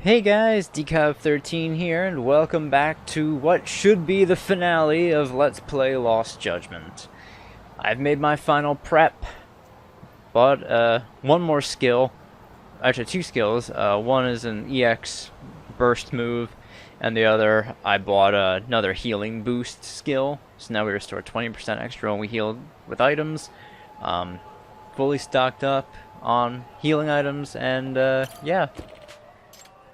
Hey guys, Decav13 here, and welcome back to what should be the finale of Let's Play Lost Judgment. I've made my final prep, but one more skill, actually two skills. One is an EX burst move, and the other I bought another healing boost skill. So now we restore 20% extra when we heal with items. Fully stocked up on healing items, and yeah.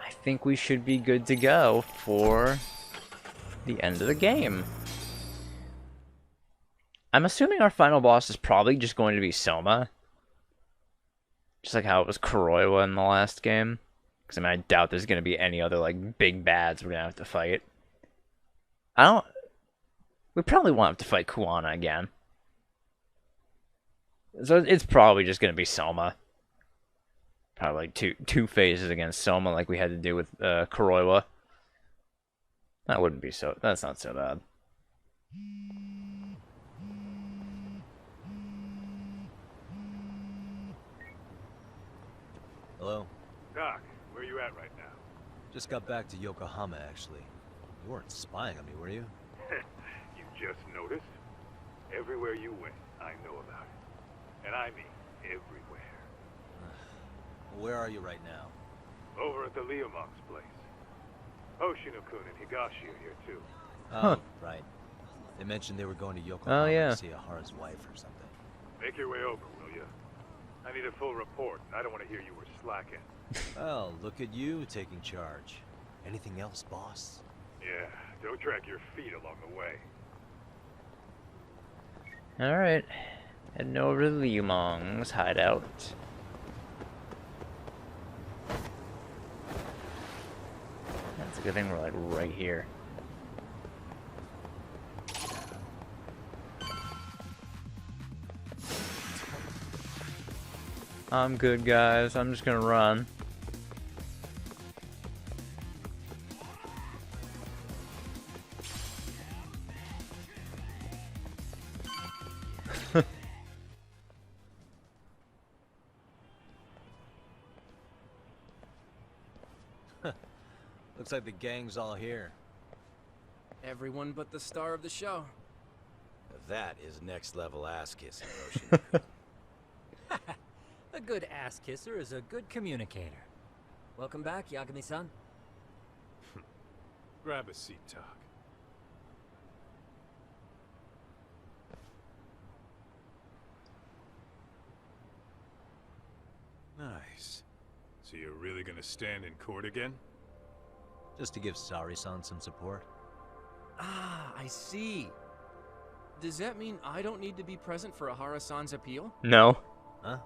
I think we should be good to go for the end of the game. I'm assuming our final boss is probably just going to be Soma. Just like how it was Kuroiwa in the last game. Because I mean, I doubt there's going to be any other like big bads we're going to have to fight. We probably won't have to fight Kuwana again. So it's probably just going to be Soma. Probably like two phases against Soma like we had to do with Kuroiwa. That's not so bad. Hello? Doc, where you at right now? Just got back to Yokohama, actually. You weren't spying on me, were you? You just noticed? Everywhere you went, I know about it. And I mean everywhere. Where are you right now? Over at the Leomonk's place. Hoshino-kun and Higashi are here too. Oh, right. They mentioned they were going to Yokohama to see Ehara's wife or something. Make your way over, will you? I need a full report. I don't want to hear you were slacking. Well, look at you taking charge. Anything else, boss? Yeah, don't drag your feet along the way. Alright. Heading over to the Leomong's hideout. That's a good thing we're like right here. I'm good, guys. I'm just gonna run. Looks like the gang's all here. Everyone but the star of the show. That is next level ass kissing, A good ass kisser is a good communicator. Welcome back, Yagami-san. Grab a seat, Doc. Nice. So you're really gonna stand in court again? Just to give Sari-san some support. Ah, I see. Does that mean I don't need to be present for Ehara-san's appeal? No. Huh?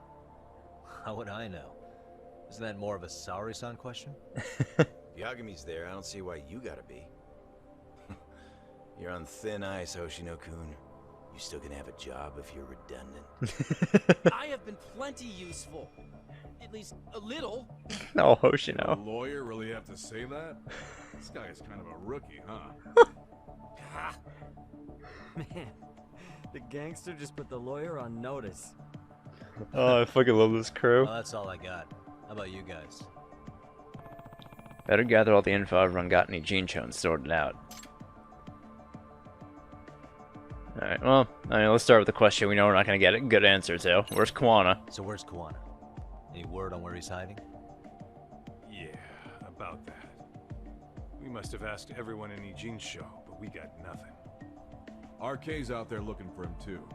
How would I know? Isn't that more of a Sari-san question? If Yagami's there, I don't see why you gotta be. You're on thin ice, Hoshino-kun. You still gonna have a job if you're redundant. I have been plenty useful. At least a little. No, A Hoshino. lawyer really have to say that? This guy is kind of a rookie, huh? Ah, Man, the gangster just put the lawyer on notice. Oh, I fucking love this crew. Well, that's all I got. How about you guys? Better gather all the info everyone got in Ijincho and sort it out. Alright, well, I mean, let's start with the question we know we're not going to get a good answer to. Where's Kuwana? So where's Kuwana? Any word on where he's hiding? Yeah, about that. We must have asked everyone in Ijincho, but we got nothing. RK's out there looking for him too.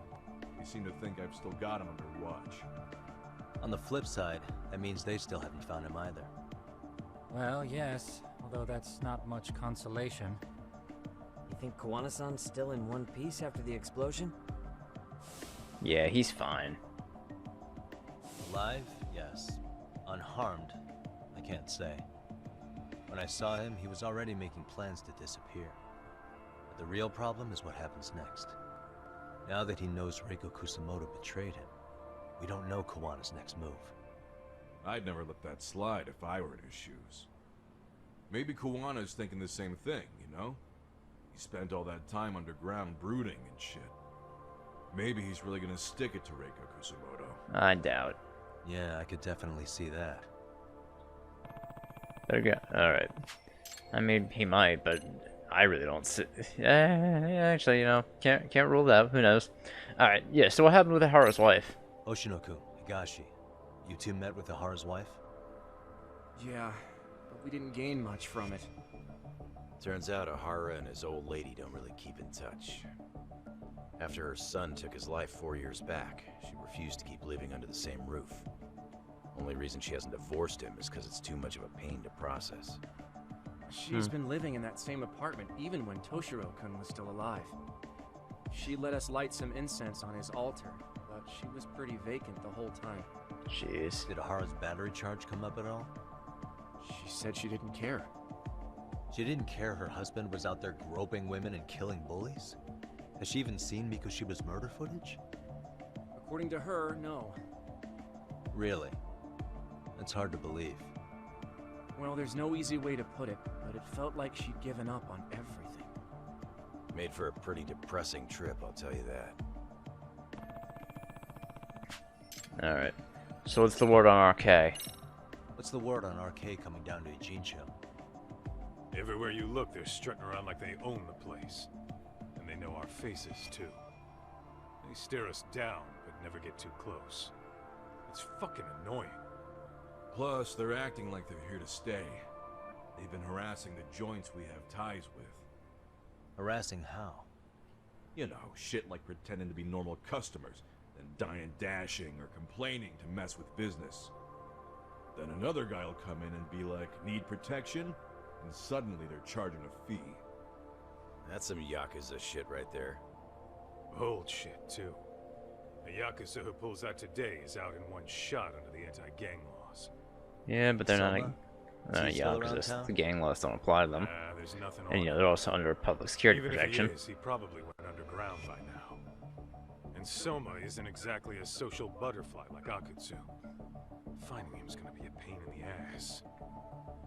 He seemed to think I've still got him under watch. On the flip side, that means they still haven't found him either. Well, yes, although that's not much consolation. You think Kuwana-san's still in one piece after the explosion? Yeah, he's fine. Alive? Yes. Unharmed? I can't say. When I saw him, he was already making plans to disappear. But the real problem is what happens next. Now that he knows Reiko Kusamoto betrayed him, we don't know Kawana's next move. I'd never let that slide if I were in his shoes. Maybe Kuwana's thinking the same thing, you know? He spent all that time underground brooding and shit. Maybe he's really gonna stick it to Reiko Kusamoto. I doubt. Yeah, I could definitely see that. There you go. Alright. I mean, he might, but I really don't see... actually, you know, can't rule that. Who knows? Alright, yeah, so what happened with Ehara's wife? Oshinoku, Higashi, you two met with Ehara's wife? Yeah, but we didn't gain much from it. Turns out Ehara and his old lady don't really keep in touch. After her son took his life 4 years back, she refused to keep living under the same roof. Only reason she hasn't divorced him is because it's too much of a pain to process. She's been living in that same apartment even when Toshiro-kun was still alive. She let us light some incense on his altar, but she was pretty vacant the whole time. Jeez. Did Ehara's battery charge come up at all? She said she didn't care. She didn't care her husband was out there groping women and killing bullies? Has she even seen Mikushiba's murder footage? According to her, no. Really? That's hard to believe. Well, there's no easy way to put it, but it felt like she'd given up on everything. Made for a pretty depressing trip, I'll tell you that. Alright. So what's the word on RK? What's the word on RK coming down to Ijincho? Everywhere you look, they're strutting around like they own the place. And they know our faces, too. They stare us down, but never get too close. It's fucking annoying. Plus, they're acting like they're here to stay. They've been harassing the joints we have ties with. Harassing how? You know, shit like pretending to be normal customers, then dying dashing or complaining to mess with business. Then another guy will come in and be like, need protection? And suddenly they're charging a fee. That's some Yakuza shit right there. Old shit, too. A Yakuza who pulls that today is out in one shot under the anti-gang laws. Yeah, but they're not Soma? Is he still around Yakuza. town? The gang laws don't apply to them. There's nothing And, on you know, him. they're also under public security Even protection. if he is, he probably went underground by now. And Soma isn't exactly a social butterfly like Akutsu. Finding him's gonna be a pain in the ass.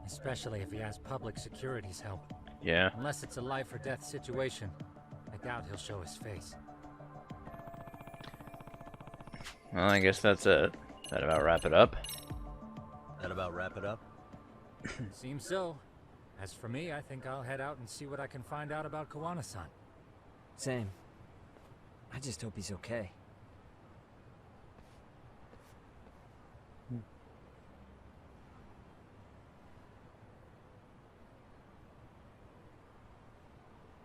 Especially if he has public security's help. Yeah. Unless it's a life or death situation, I doubt he'll show his face. Well, I guess that's it. That about wrap it up. That about wrap it up? Seems so. As for me, I think I'll head out and see what I can find out about Kawana-san. Same. I just hope he's okay.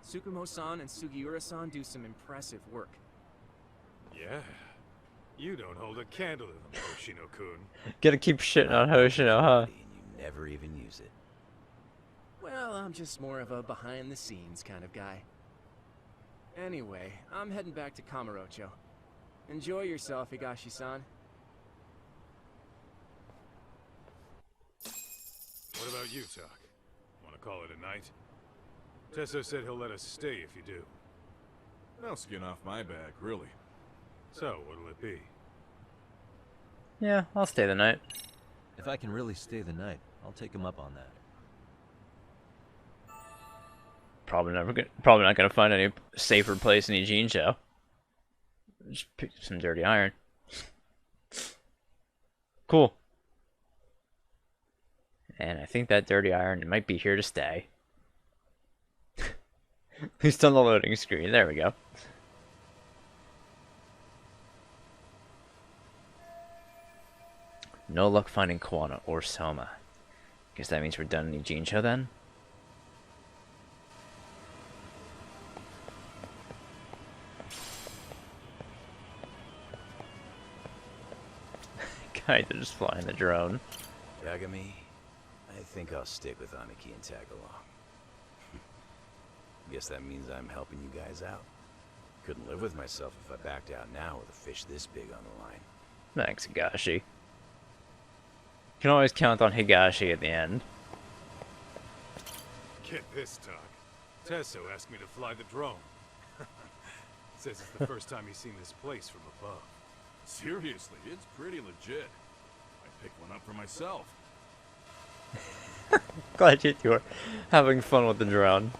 Tsukumo-san and Sugiura-san do some impressive work. Yeah. You don't hold a candle to them, Hoshino-kun. Gotta keep shitting on Hoshino, huh? And you never even use it. Well, I'm just more of a behind-the-scenes kind of guy. Anyway, I'm heading back to Kamurocho. Enjoy yourself, Higashi-san. What about you, Tak? Want to call it a night? Tesso said he'll let us stay if you do. No skin off my back, really. So, what'll it be? Yeah, I'll stay the night. If I can really stay the night, I'll take him up on that. Probably not gonna find any safer place in Ijincho. Just pick up some dirty iron. Cool. And I think that dirty iron might be here to stay. At least on the loading screen. There we go. No luck finding Kawana or Soma. Guess that means we're done in Ijincho then? Guy to just flying the drone. Yagami, I think I'll stick with Aniki and tag along. Guess that means I'm helping you guys out. Couldn't live with myself if I backed out now with a fish this big on the line. Thanks, Higashi. Can always count on Higashi at the end. Get this, Tak. Tesso asked me to fly the drone. Says it's the first time he's seen this place from above. Seriously, it's pretty legit. I picked one up for myself. Glad you two are having fun with the drone.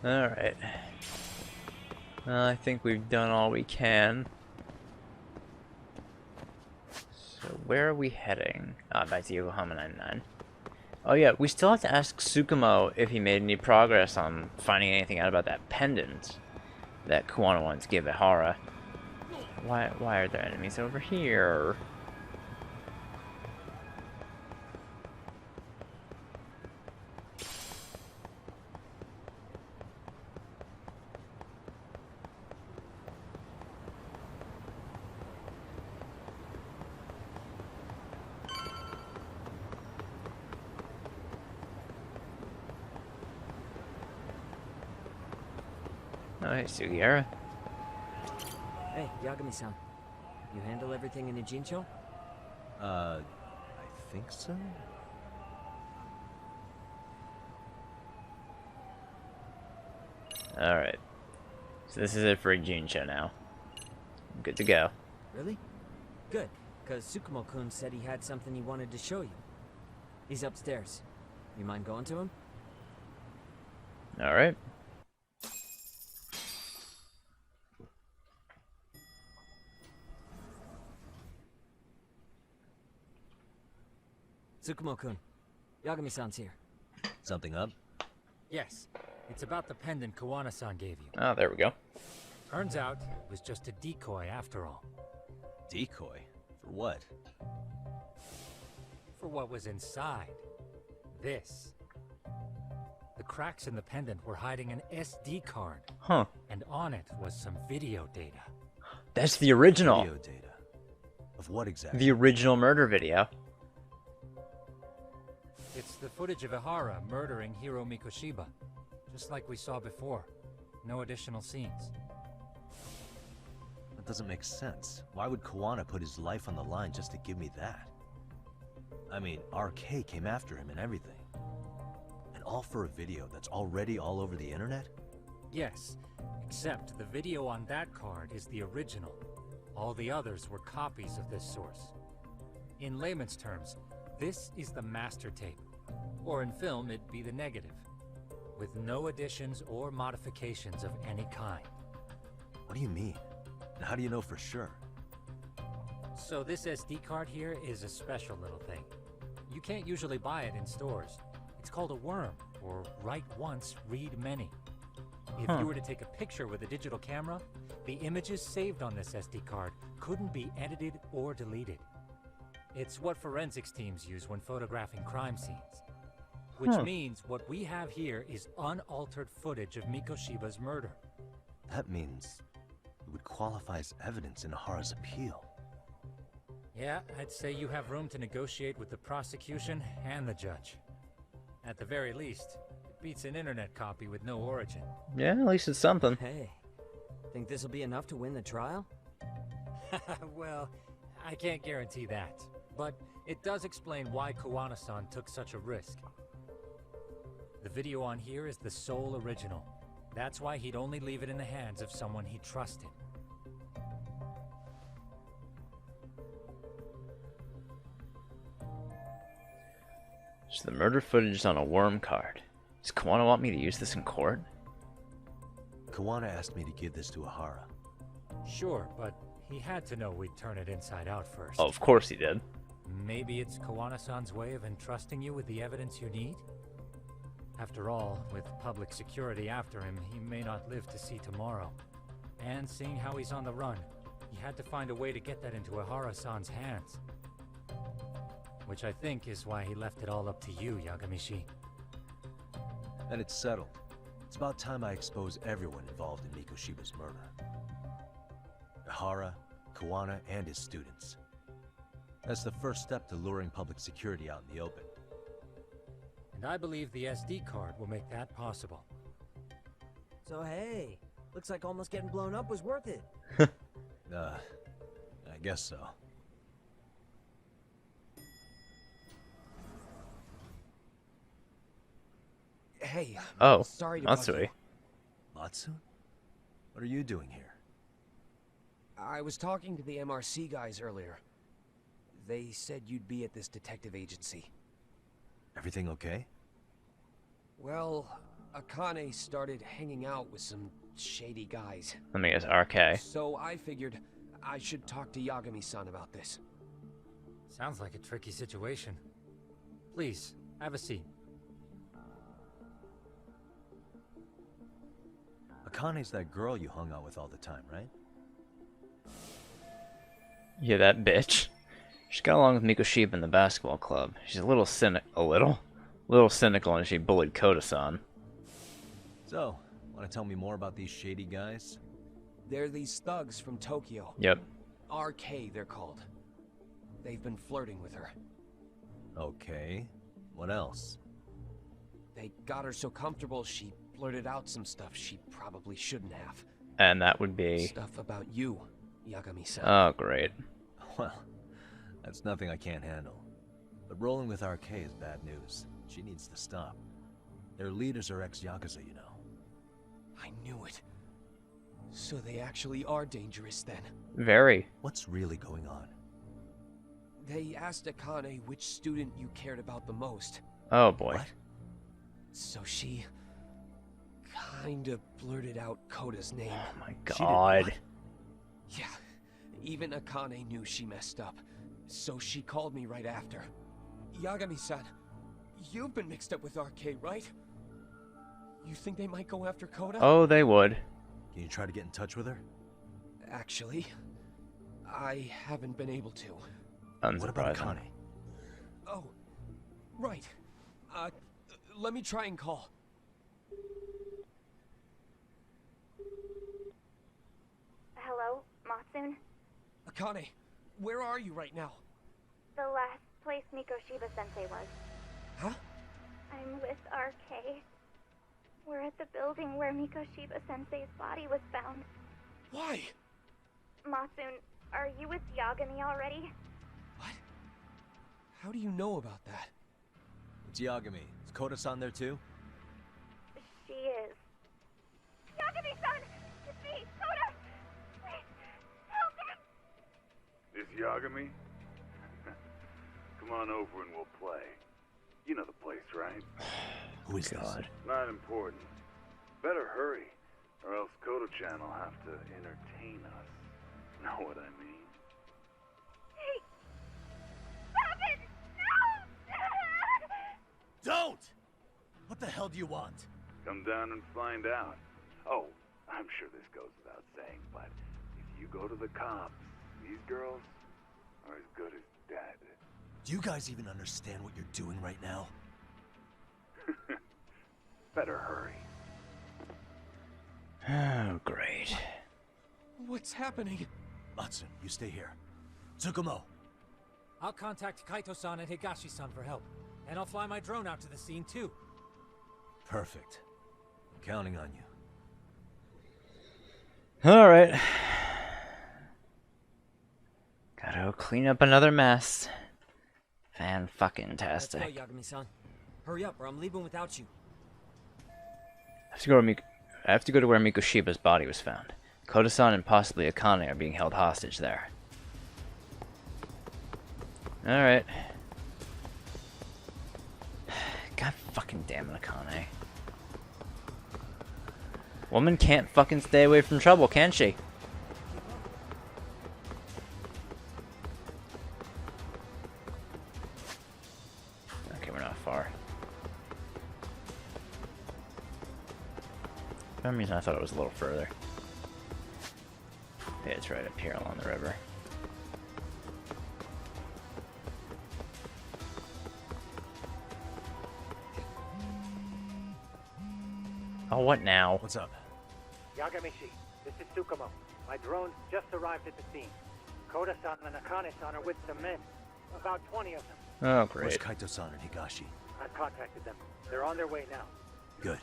Alright. I think we've done all we can. So where are we heading? Back to Yokohama 99. Oh yeah, we still have to ask Tsukumo if he made any progress on finding anything out about that pendant that Kuwana wanted to give Ehara. Why are there enemies over here? Oh, hey, Sugiura. Hey, Yagami-san. You handle everything in Ijincho? I think so? Alright. So this is it for Ijincho now. I'm good to go. Really? Good, because Tsukumo-kun said he had something he wanted to show you. He's upstairs. You mind going to him? Alright. Tsukumo-kun, Yagami-san's here. Something up? Yes, it's about the pendant Kuwana-san gave you. Oh, there we go. Turns out it was just a decoy after all. Decoy? For what? For what was inside. This. The cracks in the pendant were hiding an SD card. Huh. And on it was some video data. That's the original. Video data. Of what exactly? The original murder video. It's the footage of Ehara murdering Hiro Mikoshiba. Just like we saw before. No additional scenes. That doesn't make sense. Why would Kuwana put his life on the line just to give me that? I mean, RK came after him and everything. And all for a video that's already all over the internet? Yes, except the video on that card is the original. All the others were copies of this source. In layman's terms, this is the master tape. Or in film, it'd be the negative. With no additions or modifications of any kind. What do you mean? And how do you know for sure? So this SD card here is a special little thing. You can't usually buy it in stores. It's called a worm, or write once, read many. If you were to take a picture with a digital camera, the images saved on this SD card couldn't be edited or deleted. It's what forensics teams use when photographing crime scenes. Which means what we have here is unaltered footage of Mikoshiba's murder. That means it would qualify as evidence in Ehara's appeal. Yeah, I'd say you have room to negotiate with the prosecution and the judge. At the very least, it beats an internet copy with no origin. Yeah, at least it's something. Hey, think this'll be enough to win the trial? Well, I can't guarantee that. But it does explain why Kuwana-san took such a risk. The video on here is the sole original. That's why he'd only leave it in the hands of someone he trusted. So the murder footage is on a worm card. Does Kuwana want me to use this in court? Kuwana asked me to give this to Ehara. Sure, but he had to know we'd turn it inside out first. Oh, of course he did. Maybe it's Kuwana-san's way of entrusting you with the evidence you need? After all, with public security after him, he may not live to see tomorrow. And seeing how he's on the run, he had to find a way to get that into Ehara-san's hands. Which I think is why he left it all up to you, Yagamishi. And it's settled. It's about time I expose everyone involved in Mikoshiba's murder. Ehara, Kuwana, and his students. That's the first step to luring public security out in the open. And I believe the SD card will make that possible. So hey, looks like almost getting blown up was worth it. I guess so. Hey, Oh, sorry to that's bug you. sweet. Matsu? What are you doing here? I was talking to the MRC guys earlier. They said you'd be at this detective agency. Everything okay? Well, Akane started hanging out with some shady guys. Let me guess, RK. So I figured I should talk to Yagami-san about this. Sounds like a tricky situation. Please, have a seat. Akane's that girl you hung out with all the time, right? Yeah, that bitch. She got along with Mikoshiba in the basketball club. She's a little cynical, and she bullied Koda-san. So, want to tell me more about these shady guys? They're these thugs from Tokyo. Yep. RK, they're called. They've been flirting with her. Okay. What else? They got her so comfortable, she blurted out some stuff she probably shouldn't have. And that would be... Stuff about you, Yagami-san. Oh, great. Well, that's nothing I can't handle. But rolling with RK is bad news. She needs to stop. Their leaders are ex-Yakuza, you know. I knew it. So they actually are dangerous then. Very. What's really going on? They asked Akane which student you cared about the most. Oh, boy. What? So she... kinda blurted out Koda's name. Oh, my She did God. what? Yeah, even Akane knew she messed up. So she called me right after. Yagami-san, you've been mixed up with RK, right? You think they might go after Koda? Oh, they would. Can you try to get in touch with her? Actually, I haven't been able to. What about Unsurprising. Akane? Oh, right. Let me try and call. Hello, Matsun? Akane, where are you right now? The last place Mikoshiba-sensei was. Huh? I'm with RK. We're at the building where Mikoshiba-sensei's body was found. Why? Matsun, are you with Yagami already? What? How do you know about that? It's Yagami. Is Koda-san there too? She is. Yagami-san! It's me, Koda! Please, help me! This Yagami? Come on over and we'll play. You know the place, right? Who is God. this? Not important. Better hurry, or else Kodo-chan will have to entertain us. Know what I mean? Hey! Stop it! No! Don't! What the hell do you want? Come down and find out. Oh, I'm sure this goes without saying, but if you go to the cops, these girls are as good as dead. Do you guys even understand what you're doing right now? Better hurry. Oh, great. What's happening? Matsun, you stay here. Tsukumo! I'll contact Kaito-san and Higashi-san for help. And I'll fly my drone out to the scene, too. Perfect. I'm counting on you. Alright. Gotta go clean up another mess. Let's Fan-fucking-tastic. go, Yagami-san. Hurry up, or I'm leaving without you. I have to go to where Mikoshiba's body was found. Koda-san and possibly Akane are being held hostage there. Alright. God fucking damn it, Akane. Woman can't fucking stay away from trouble, can she? Okay, we're not far. For some reason I thought it was a little further. Yeah, it's right up here along the river. Oh, what now? What's up? Yagamishi, this is Tsukumo. My drones just arrived at the scene. Koda-san and Akane-san are with some men. About 20 of them. Oh, Where's great. Kaito-san and Higashi? I've contacted them. They're on their way now. Good.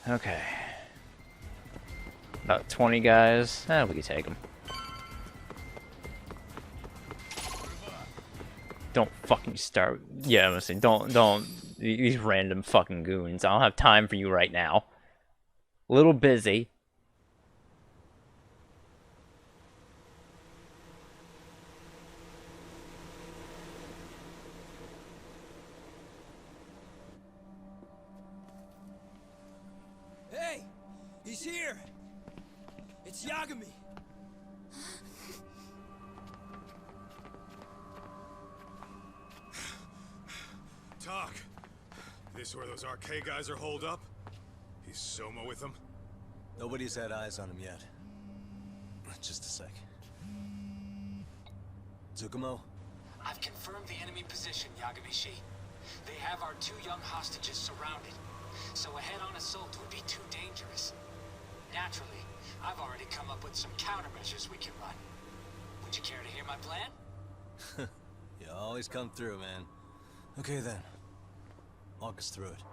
Okay. About 20 guys. We can take them. Don't fucking start. Yeah, I'm gonna say, don't. These random fucking goons. I don't have time for you right now. A little busy. Hey! He's here! It's Yagami! This where those RK guys are holed up? He's Soma with them? Nobody's had eyes on him yet. Just a sec. Tsukumo? I've confirmed the enemy position, Yagami-shi. They have our 2 young hostages surrounded, so a head-on assault would be too dangerous. Naturally, I've already come up with some countermeasures we can run. Would you care to hear my plan? You always come through, man. Okay then. Walk us through it.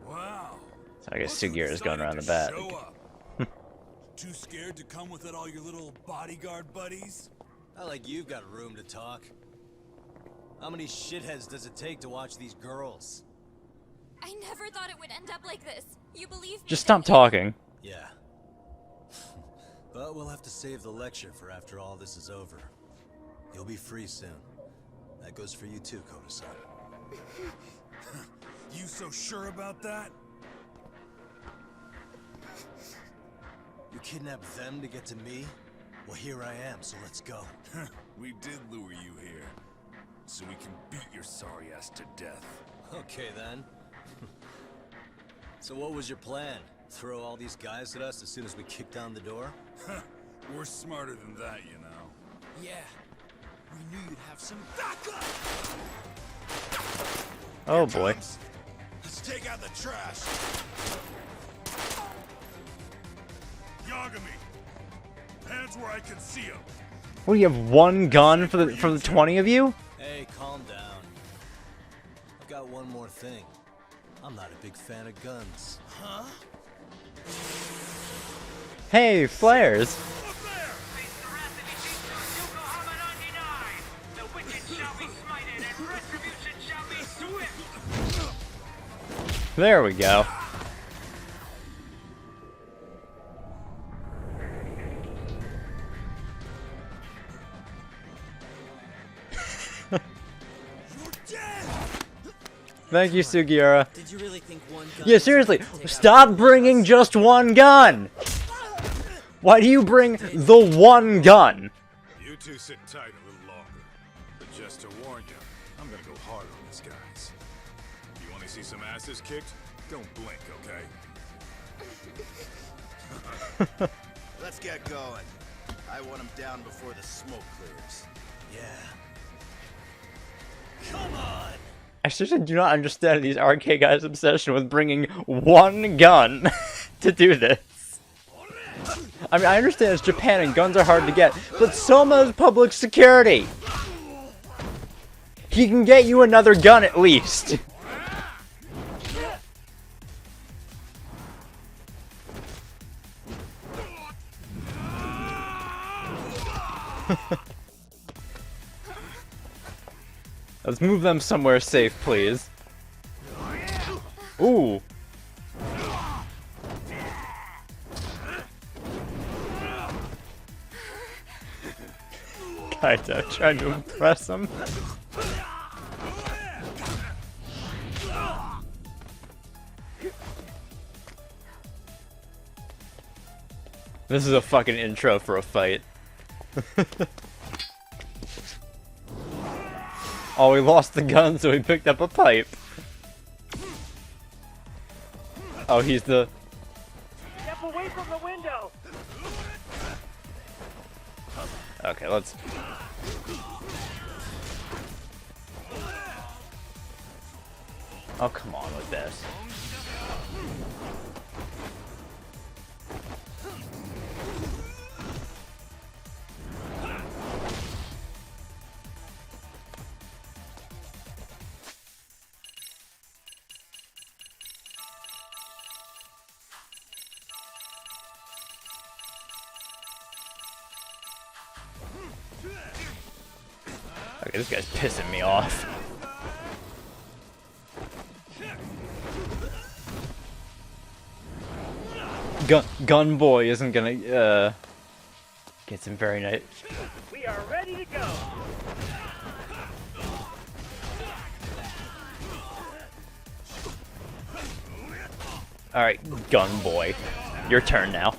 Wow. So I guess Sugiura's going around the back. Too scared to come with all your little bodyguard buddies? Not like you've got room to talk. How many shitheads does it take to watch these girls? I never thought it would end up like this. You believe me? Just stop talking. Yeah. But we'll have to save the lecture for after all this is over. You'll be free soon. That goes for you too, Koda-san. You so sure about that? You kidnapped them to get to me? Well, here I am, so let's go. We did lure you here, so we can beat your sorry ass to death. Okay then. So what was your plan? Throw all these guys at us as soon as we kick down the door? We're smarter than that, you know. Yeah. We knew you'd have some backup! Oh boy. Let's take out the trash! Yagami! Hands where I can see them! What, do you have one gun for the 20 of you? Hey, calm down. I've got one more thing. I'm not a big fan of guns. Huh? Hey, flares! There we go. Thank you, Sugiura. Did you really think one gun? Yeah, seriously, stop bringing just one gun! Why do you bring the one gun? You two sit tight a little longer. But just to warn you, I'm gonna go hard on these guys. You wanna see some asses kicked? Don't blink, okay? Let's get going. I want him down before the smoke clears. Yeah. Come on! I seriously do not understand these RK guys' obsession with bringing one gun to do this. I mean, I understand it's Japan and guns are hard to get, but Soma's public security. He can get you another gun at least. Let's move them somewhere safe, please. Ooh. Kaito trying to impress him. This is a fucking intro for a fight. Oh, we lost the gun, so he picked up a pipe. Oh, he's the... Step away from the window! Okay, let's... Oh, come on with this. Okay, this guy's pissing me off. Gun boy isn't gonna get some very nice. We are ready to go! Alright, gun boy. Your turn now.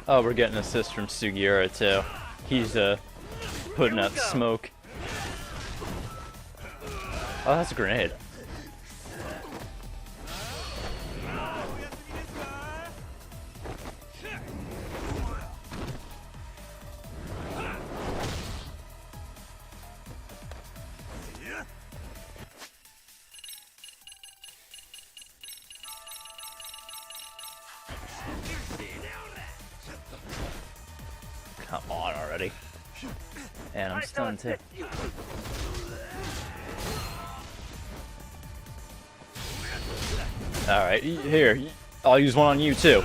Oh, we're getting assist from Sugiura too. He's putting out smoke. Oh, that's a grenade. Come on already. And I'm stunned too. Alright, here. I'll use one on you too.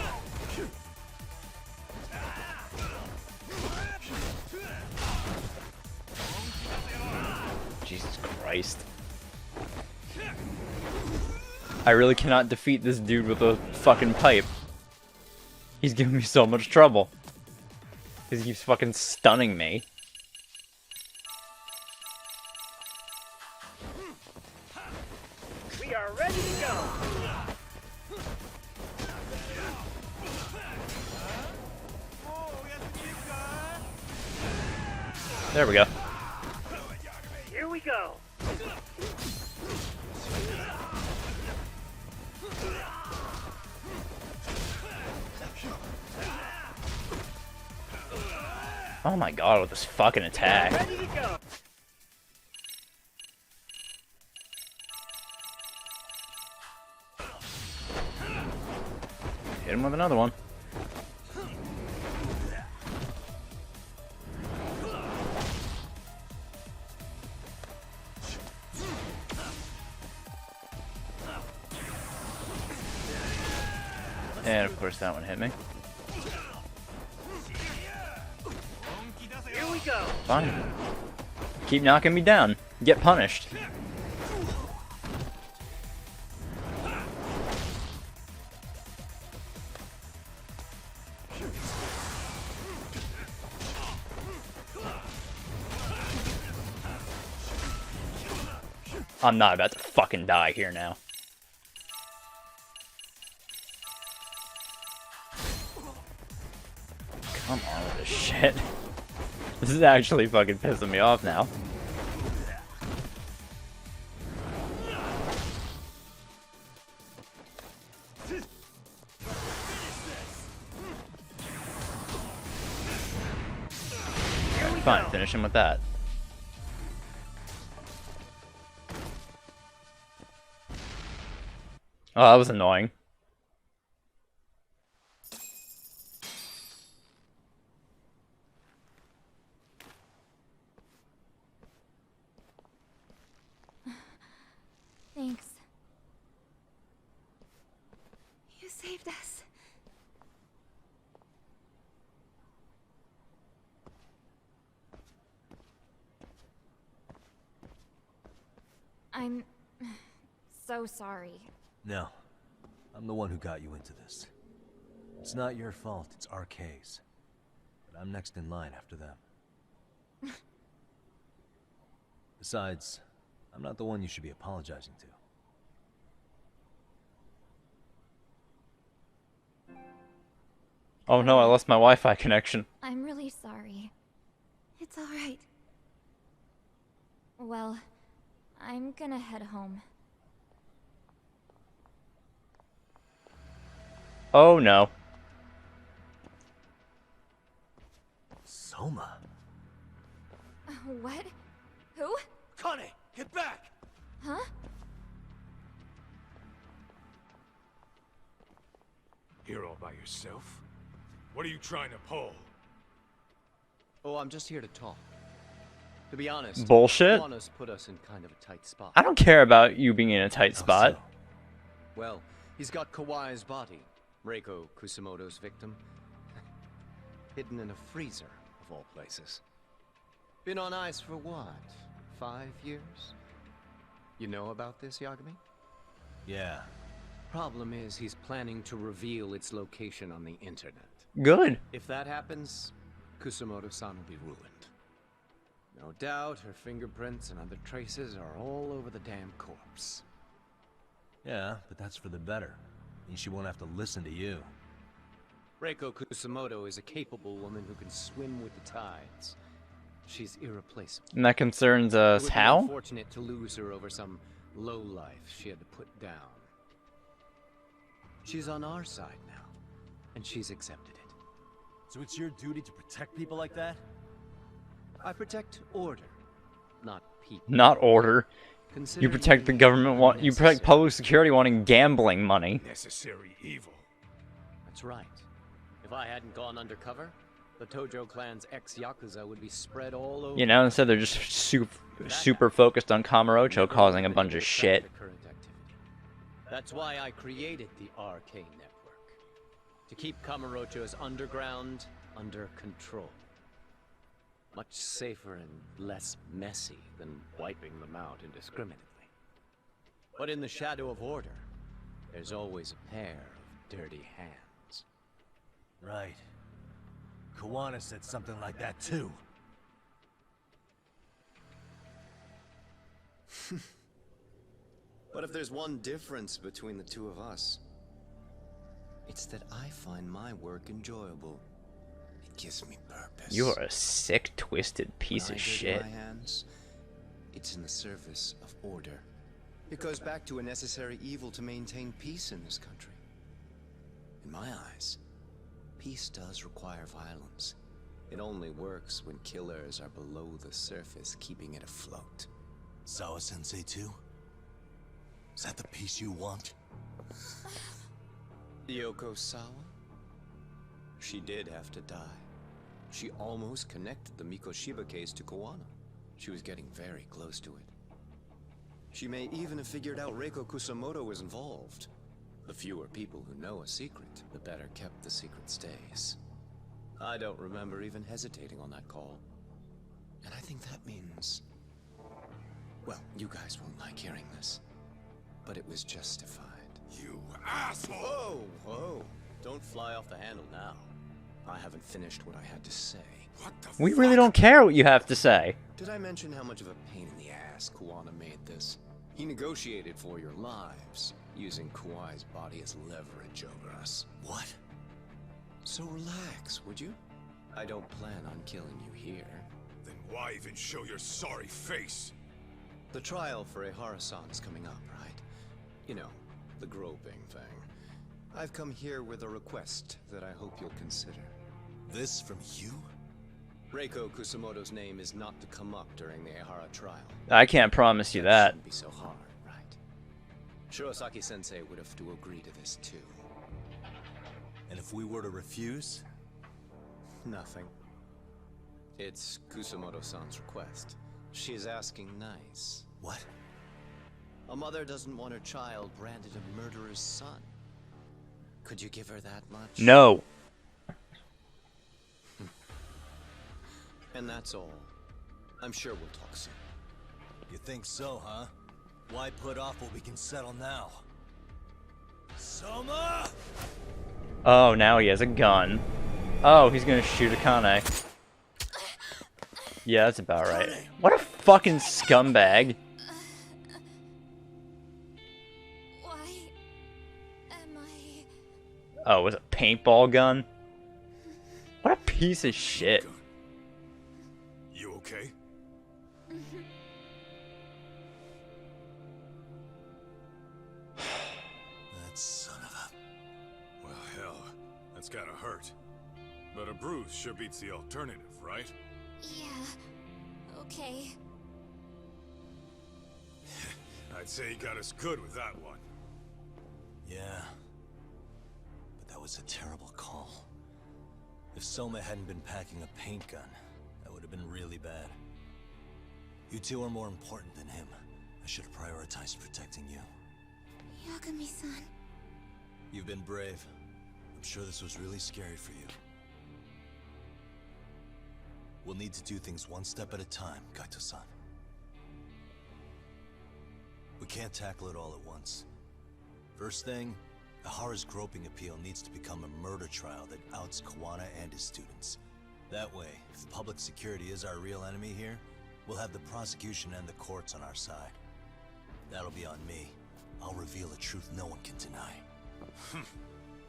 Jesus Christ. I really cannot defeat this dude with a fucking pipe. He's giving me so much trouble. Because he keeps fucking stunning me. We are ready to go. There we go. Here we go. Oh my god, with this fucking attack. Ready to go. Hit him with another one. And of course that one hit me. Here we go. Fine. Keep knocking me down. Get punished. I'm not about to fucking die here now. Come on with this shit. This is actually fucking pissing me off now. Fine, finish him with that. Oh, that was annoying. Thanks. You saved us. I'm so sorry. No. I'm the one who got you into this. It's not your fault, it's RK's. But I'm next in line after them. Besides, I'm not the one you should be apologizing to. Oh no, I lost my Wi-Fi connection. I'm really sorry. It's alright. Well, I'm gonna head home. Oh no. Soma? What? Who? Kane, get back! Huh? Here all by yourself? What are you trying to pull? Oh, I'm just here to talk. To be honest, Bullshit. Juana's put us in kind of a tight spot. I don't care about you being in a tight spot. Well, he's got Kawai's body, Reiko Kusamoto's victim, hidden in a freezer, of all places. Been on ice for what, 5 years? You know about this, Yagami? Yeah. Problem is, he's planning to reveal its location on the internet. Good. If that happens, Kusamoto-san will be ruined. No doubt her fingerprints and other traces are all over the damn corpse. Yeah, but that's for the better. Means she won't have to listen to you. Reiko Kusumoto is a capable woman who can swim with the tides. She's irreplaceable. And that concerns It us would be how? unfortunate to lose her over some lowlife she had to put down. She's on our side now, and she's accepted it. So it's your duty to protect people like that? I protect order, not people. Not order. You protect the government. You protect public security wanting gambling money. Necessary evil. That's right. If I hadn't gone undercover, the Tojo clan's ex-Yakuza would be spread all over. You know, instead they're just super focused on Kamurocho causing a bunch of shit. That's why I created the RK Network. To keep Kamurocho's underground under control. Much safer and less messy than wiping them out indiscriminately. But in the shadow of order, there's always a pair of dirty hands. Right. Kawana said something like that too. But if there's one difference between the two of us, it's that I find my work enjoyable. It gives me purpose. You are a sick, twisted piece of shit. My hands, it's in the service of order. It goes back to a necessary evil to maintain peace in this country. In my eyes, peace does require violence. It only works when killers are below the surface, keeping it afloat. Sawa-sensei too? Is that the peace you want? Yoko Sawa? She did have to die. She almost connected the Mikoshiba case to Kawana. She was getting very close to it. She may even have figured out Reiko Kusumoto was involved. The fewer people who know a secret, the better kept the secret stays. I don't remember even hesitating on that call. And I think that means... well, you guys won't like hearing this, but it was justified. You asshole! Whoa, whoa. Don't fly off the handle now. I haven't finished what I had to say. What the We really don't care what you have to say. Did I mention how much of a pain in the ass Kawana made this? He negotiated for your lives, using Kuwai's body as leverage over us. What? So relax, would you? I don't plan on killing you here. Then why even show your sorry face? The trial for Ehara-san is coming up, right? You know, the groping thing. I've come here with a request that I hope you'll consider. This from you? Reiko Kusumoto's name is not to come up during the Ehara trial. I can't promise you that. Shouldn't be so hard, right? Shirosaki-sensei would have to agree to this too. And if we were to refuse? Nothing. It's Kusumoto-san's request. She is asking nice. What? A mother doesn't want her child branded a murderer's son. Could you give her that much? No. And that's all. I'm sure we'll talk soon. You think so, huh? Why put off what we can settle now? Soma! Oh, now he has a gun. Oh, he's gonna shoot Akane. Yeah, that's about right. What a fucking scumbag. Why am I... Oh, with a paintball gun? What a piece of shit. You okay? That son of a... Well, hell, that's gotta hurt. But a bruise sure beats the alternative, right? Yeah. Okay. I'd say he got us good with that one. Yeah. But that was a terrible call. If Soma hadn't been packing a paint gun, that would have been really bad. You two are more important than him. I should have prioritized protecting you. Yagami-san. You've been brave. I'm sure this was really scary for you. We'll need to do things one step at a time, Kaito-san. We can't tackle it all at once. First thing, Ehara's groping appeal needs to become a murder trial that outs Kawana and his students. That way, if public security is our real enemy here, we'll have the prosecution and the courts on our side. That'll be on me. I'll reveal a truth no one can deny.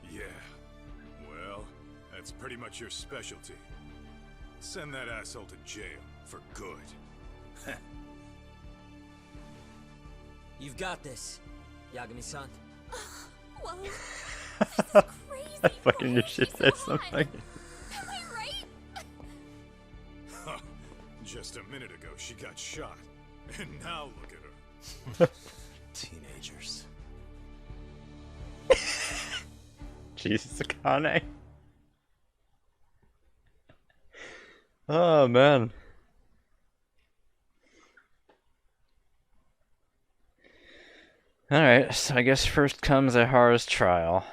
Yeah. Well, That's pretty much your specialty. Send that asshole to jail for good. You've got this, Yagami-san. Whoa. This is crazy. I fucking knew she'd say something. Am I right? Just a minute ago, she got shot. And now look at her. Teenagers. Jesus, Akane. Oh, man. Alright, so I guess first comes Ehara's trial.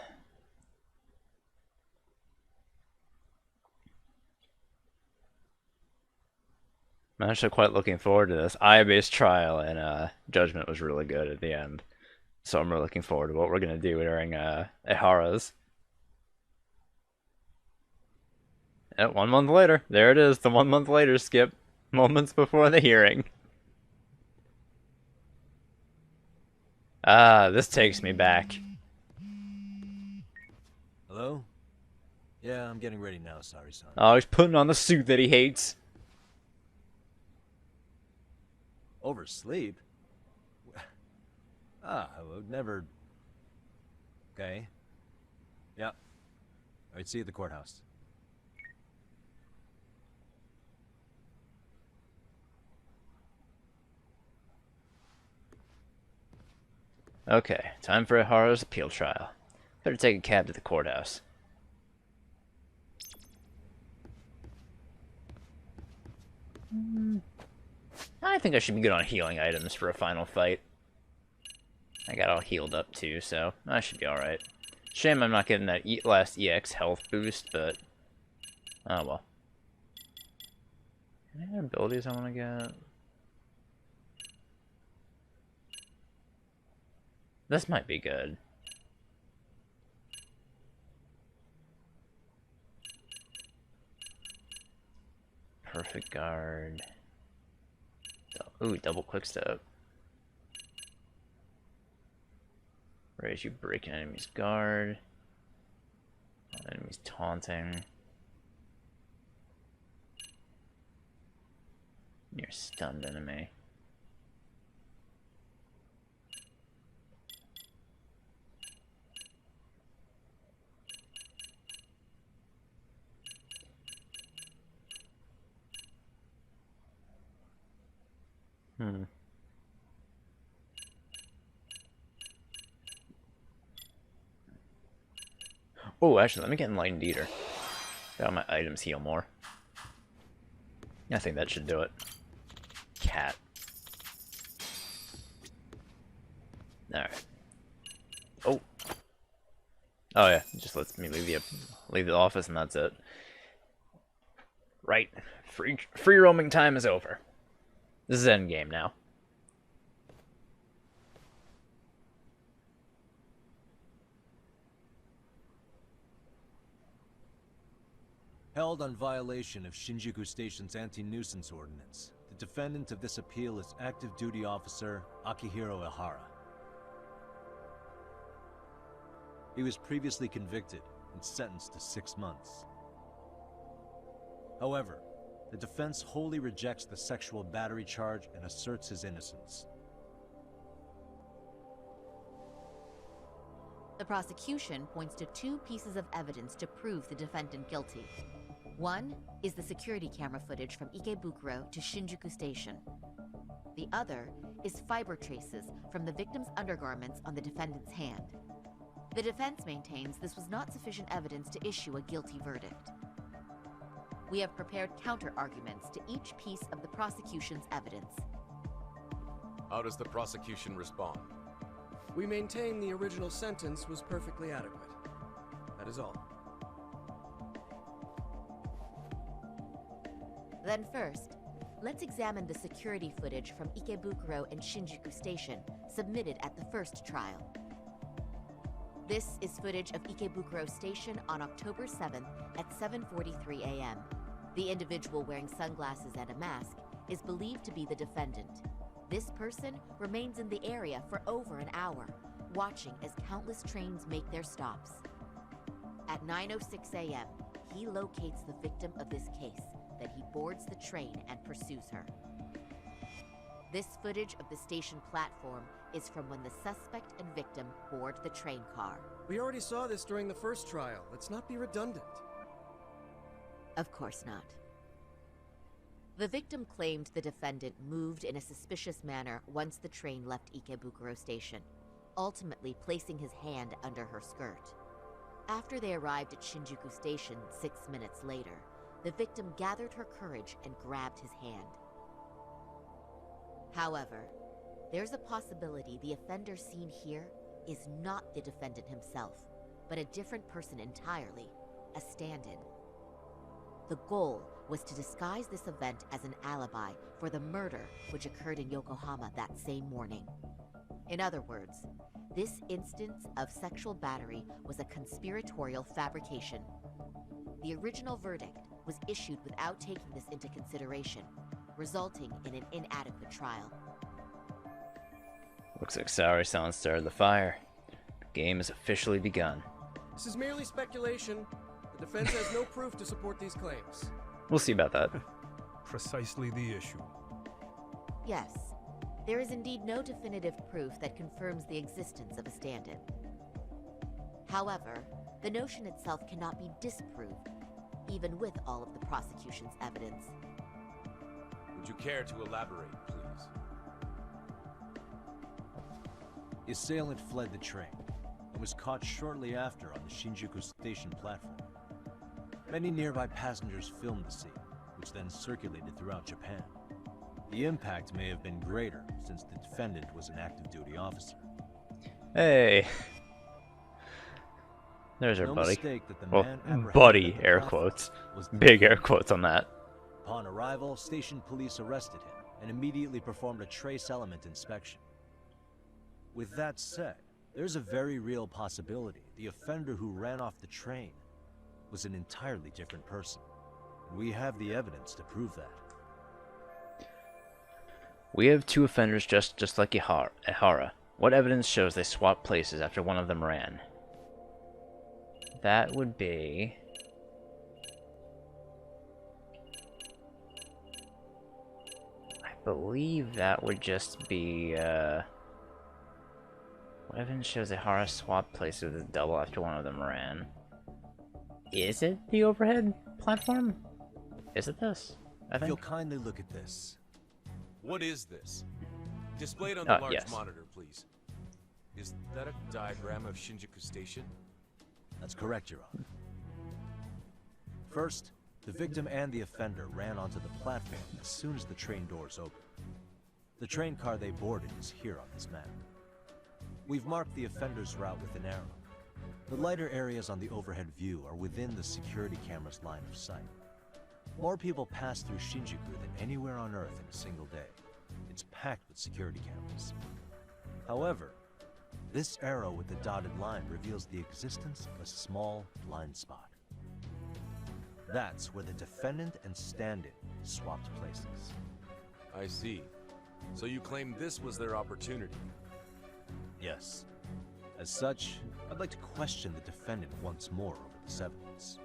I'm actually quite looking forward to this. Ayabe's trial and Judgment was really good at the end. So I'm really looking forward to what we're going to do during Ehara's. And 1 month later. There it is, the 1 month later skip. Moments before the hearing. Ah, this takes me back. Hello? Yeah, I'm getting ready now, sorry, son. Oh, he's putting on the suit that he hates. Oversleep? I would never... Okay. Yeah. Alright, see you at the courthouse. Okay, time for Ehara's appeal trial. Better take a cab to the courthouse. I think I should be good on healing items for a final fight. I got all healed up too, so I should be alright. Shame I'm not getting that last EX health boost, but... oh well. Any other abilities I want to get? This might be good. Perfect guard. Ooh, double quick step. Raise you break an enemy's guard. Enemy's taunting. You're stunned enemy. Oh, actually, let me get Enlightened Eater. Got my items heal more. I think that should do it. Cat. Alright. Oh. Oh yeah, just lets me leave the office and that's it. Right. Free roaming time is over. This is endgame now. Held on violation of Shinjuku Station's anti-nuisance ordinance, the defendant of this appeal is active duty officer Akihiro Ehara. He was previously convicted and sentenced to 6 months. However, the defense wholly rejects the sexual battery charge and asserts his innocence. The prosecution points to 2 pieces of evidence to prove the defendant guilty. One is the security camera footage from Ikebukuro to Shinjuku Station. The other is fiber traces from the victim's undergarments on the defendant's hand. The defense maintains this was not sufficient evidence to issue a guilty verdict. We have prepared counter-arguments to each piece of the prosecution's evidence. How does the prosecution respond? We maintain the original sentence was perfectly adequate. That is all. Then first, let's examine the security footage from Ikebukuro and Shinjuku Station submitted at the first trial. This is footage of Ikebukuro Station on October 7th at 7:43 a.m. The individual wearing sunglasses and a mask is believed to be the defendant. This person remains in the area for over an hour, watching as countless trains make their stops. At 9:06 a.m., he locates the victim of this case that he boards the train and pursues her. This footage of the station platform is from when the suspect and victim board the train car. We already saw this during the first trial. Let's not be redundant. Of course not. The victim claimed the defendant moved in a suspicious manner once the train left Ikebukuro Station, ultimately placing his hand under her skirt. After they arrived at Shinjuku Station 6 minutes later, the victim gathered her courage and grabbed his hand. However, there's a possibility the offender seen here is not the defendant himself, but a different person entirely, a stand-in. The goal was to disguise this event as an alibi for the murder which occurred in Yokohama that same morning. In other words, this instance of sexual battery was a conspiratorial fabrication. The original verdict was issued without taking this into consideration, resulting in an inadequate trial. Looks like Saori-san started the fire. The game has officially begun. This is merely speculation. The defense has no proof to support these claims. We'll see about that. Precisely the issue. Yes, there is indeed no definitive proof that confirms the existence of a stand-in. However, the notion itself cannot be disproved, even with all of the prosecution's evidence. Would you care to elaborate, please? The assailant fled the train and was caught shortly after on the Shinjuku Station platform. Many nearby passengers filmed the scene, which then circulated throughout Japan. The impact may have been greater since the defendant was an active duty officer. Hey. There's our No buddy. mistake that the Well, man apprehended buddy, at the air platform quotes. was the Big air defendant. quotes on that. Upon arrival, station police arrested him and immediately performed a trace element inspection. With that said, there's a very real possibility the offender who ran off the train was an entirely different person. And we have the evidence to prove that. We have two offenders just like Ehara. What evidence shows they swapped places after one of them ran? That would be... I believe that would just be, what evidence shows Ehara swapped places with a double after one of them ran? Is it the overhead platform? Is it this? I If think. you'll kindly look at this. What is this? Displayed on the large yes. monitor, please. Is that a diagram of Shinjuku Station? That's correct, Your Honor. First, the victim and the offender ran onto the platform as soon as the train doors opened. The train car they boarded is here on this map. We've marked the offender's route with an arrow. The lighter areas on the overhead view are within the security camera's line of sight. More people pass through Shinjuku than anywhere on Earth in a single day. It's packed with security cameras. However, this arrow with the dotted line reveals the existence of a small blind spot. That's where the defendant and stand-in swapped places. I see. So you claim this was their opportunity? Yes. As such, I'd like to question the defendant once more over this evidence.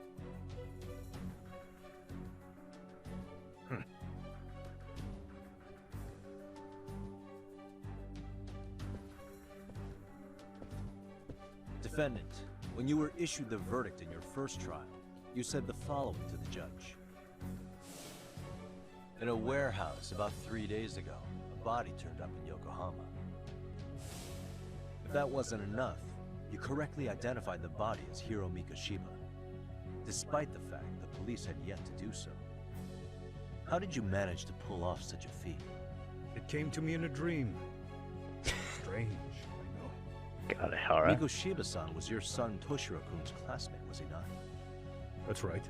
Defendant, when you were issued the verdict in your first trial, you said the following to the judge. In a warehouse about 3 days ago, a body turned up in Yokohama. If that wasn't enough, you correctly identified the body as Hiro Mikoshiba, despite the fact the police had yet to do so. How did you manage to pull off such a feat? It came to me in a dream. Strange, I know. God, Ehara. Mikoshiba-san was your son Toshiro-kun's classmate, was he not? That's right.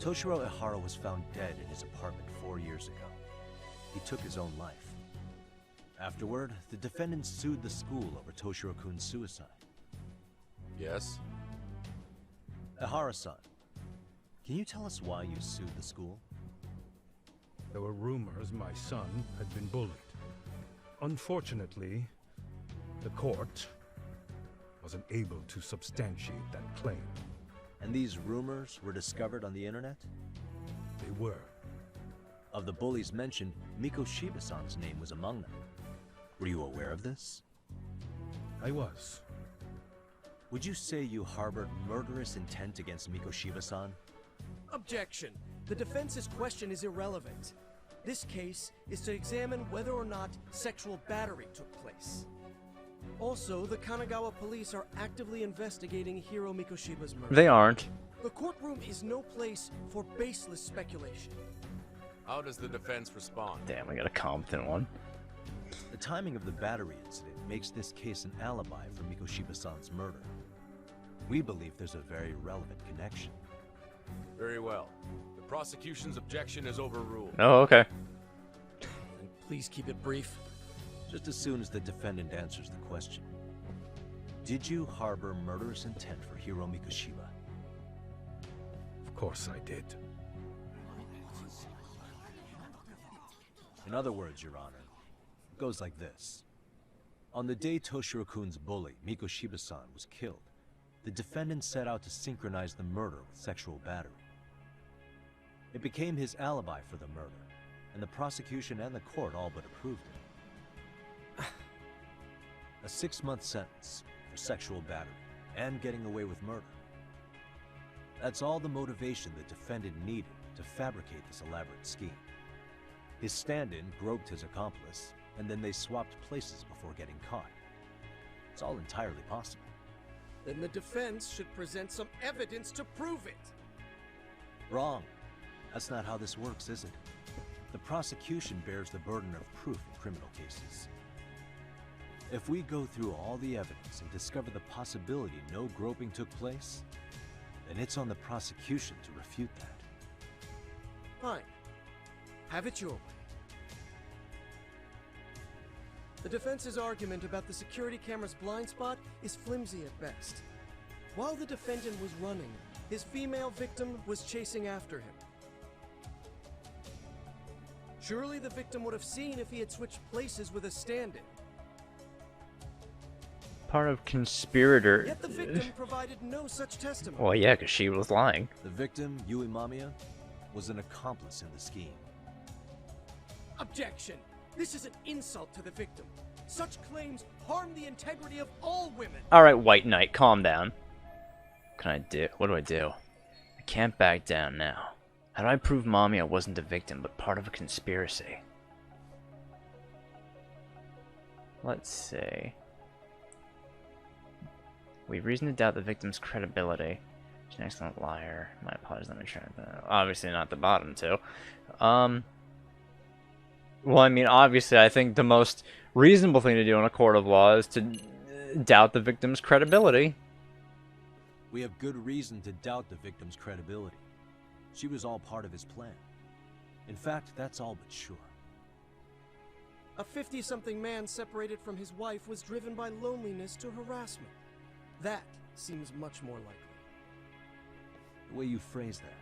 Toshiro Ehara was found dead in his apartment 4 years ago. He took his own life. Afterward, the defendant sued the school over Toshiro-kun's suicide. Yes? Ehara-san, can you tell us why you sued the school? There were rumors my son had been bullied. Unfortunately, the court wasn't able to substantiate that claim. And these rumors were discovered on the internet? They were. Of the bullies mentioned, Miko Shiba-san's name was among them. Were you aware of this? I was. Would you say you harbored murderous intent against Miko Shiba-san? Objection. The defense's question is irrelevant. This case is to examine whether or not sexual battery took place. Also, the Kanagawa police are actively investigating Hiro Mikoshiba's murder. They aren't. The courtroom is no place for baseless speculation. How does the defense respond? Damn, we got a competent one. The timing of the battery incident makes this case an alibi for Miko Shiba-san's murder. We believe there's a very relevant connection. Very well. The prosecution's objection is overruled. Oh, okay. And please keep it brief. Just as soon as the defendant answers the question. Did you harbor murderous intent for Hiro Mikoshiba? Of course I did. In other words, Your Honor, it goes like this. On the day Toshiro-kun's bully, Miko Shiba-san, was killed, the defendant set out to synchronize the murder with sexual battery. It became his alibi for the murder, and the prosecution and the court all but approved it. A 6-month sentence for sexual battery and getting away with murder. That's all the motivation the defendant needed to fabricate this elaborate scheme. His stand-in groped his accomplice, and then they swapped places before getting caught. It's all entirely possible. Then the defense should present some evidence to prove it. Wrong. That's not how this works, is it? The prosecution bears the burden of proof in criminal cases. If we go through all the evidence and discover the possibility no groping took place, then it's on the prosecution to refute that. Fine. Have it your way. The defense's argument about the security camera's blind spot is flimsy at best. While the defendant was running, his female victim was chasing after him. Surely the victim would have seen if he had switched places with a stand-in. Part of conspirator. Yet the victim provided no such testimony. Well, yeah, because she was lying. The victim, Yui Mamiya, was an accomplice in the scheme. Objection! This is an insult to the victim. Such claims harm the integrity of all women. Alright, White Knight, calm down. What can I do? What do I do? I can't back down now. How do I prove Mamiya wasn't a victim, but part of a conspiracy? Let's see. We have reason to doubt the victim's credibility. She's an excellent liar. My apologies, let me try that. Obviously not the bottom two. Well, I mean, obviously, I think the most reasonable thing to do in a court of law is to doubt the victim's credibility. We have good reason to doubt the victim's credibility. She was all part of his plan. In fact, that's all but sure. A 50-something man separated from his wife was driven by loneliness to harassment. That seems much more likely. The way you phrase that.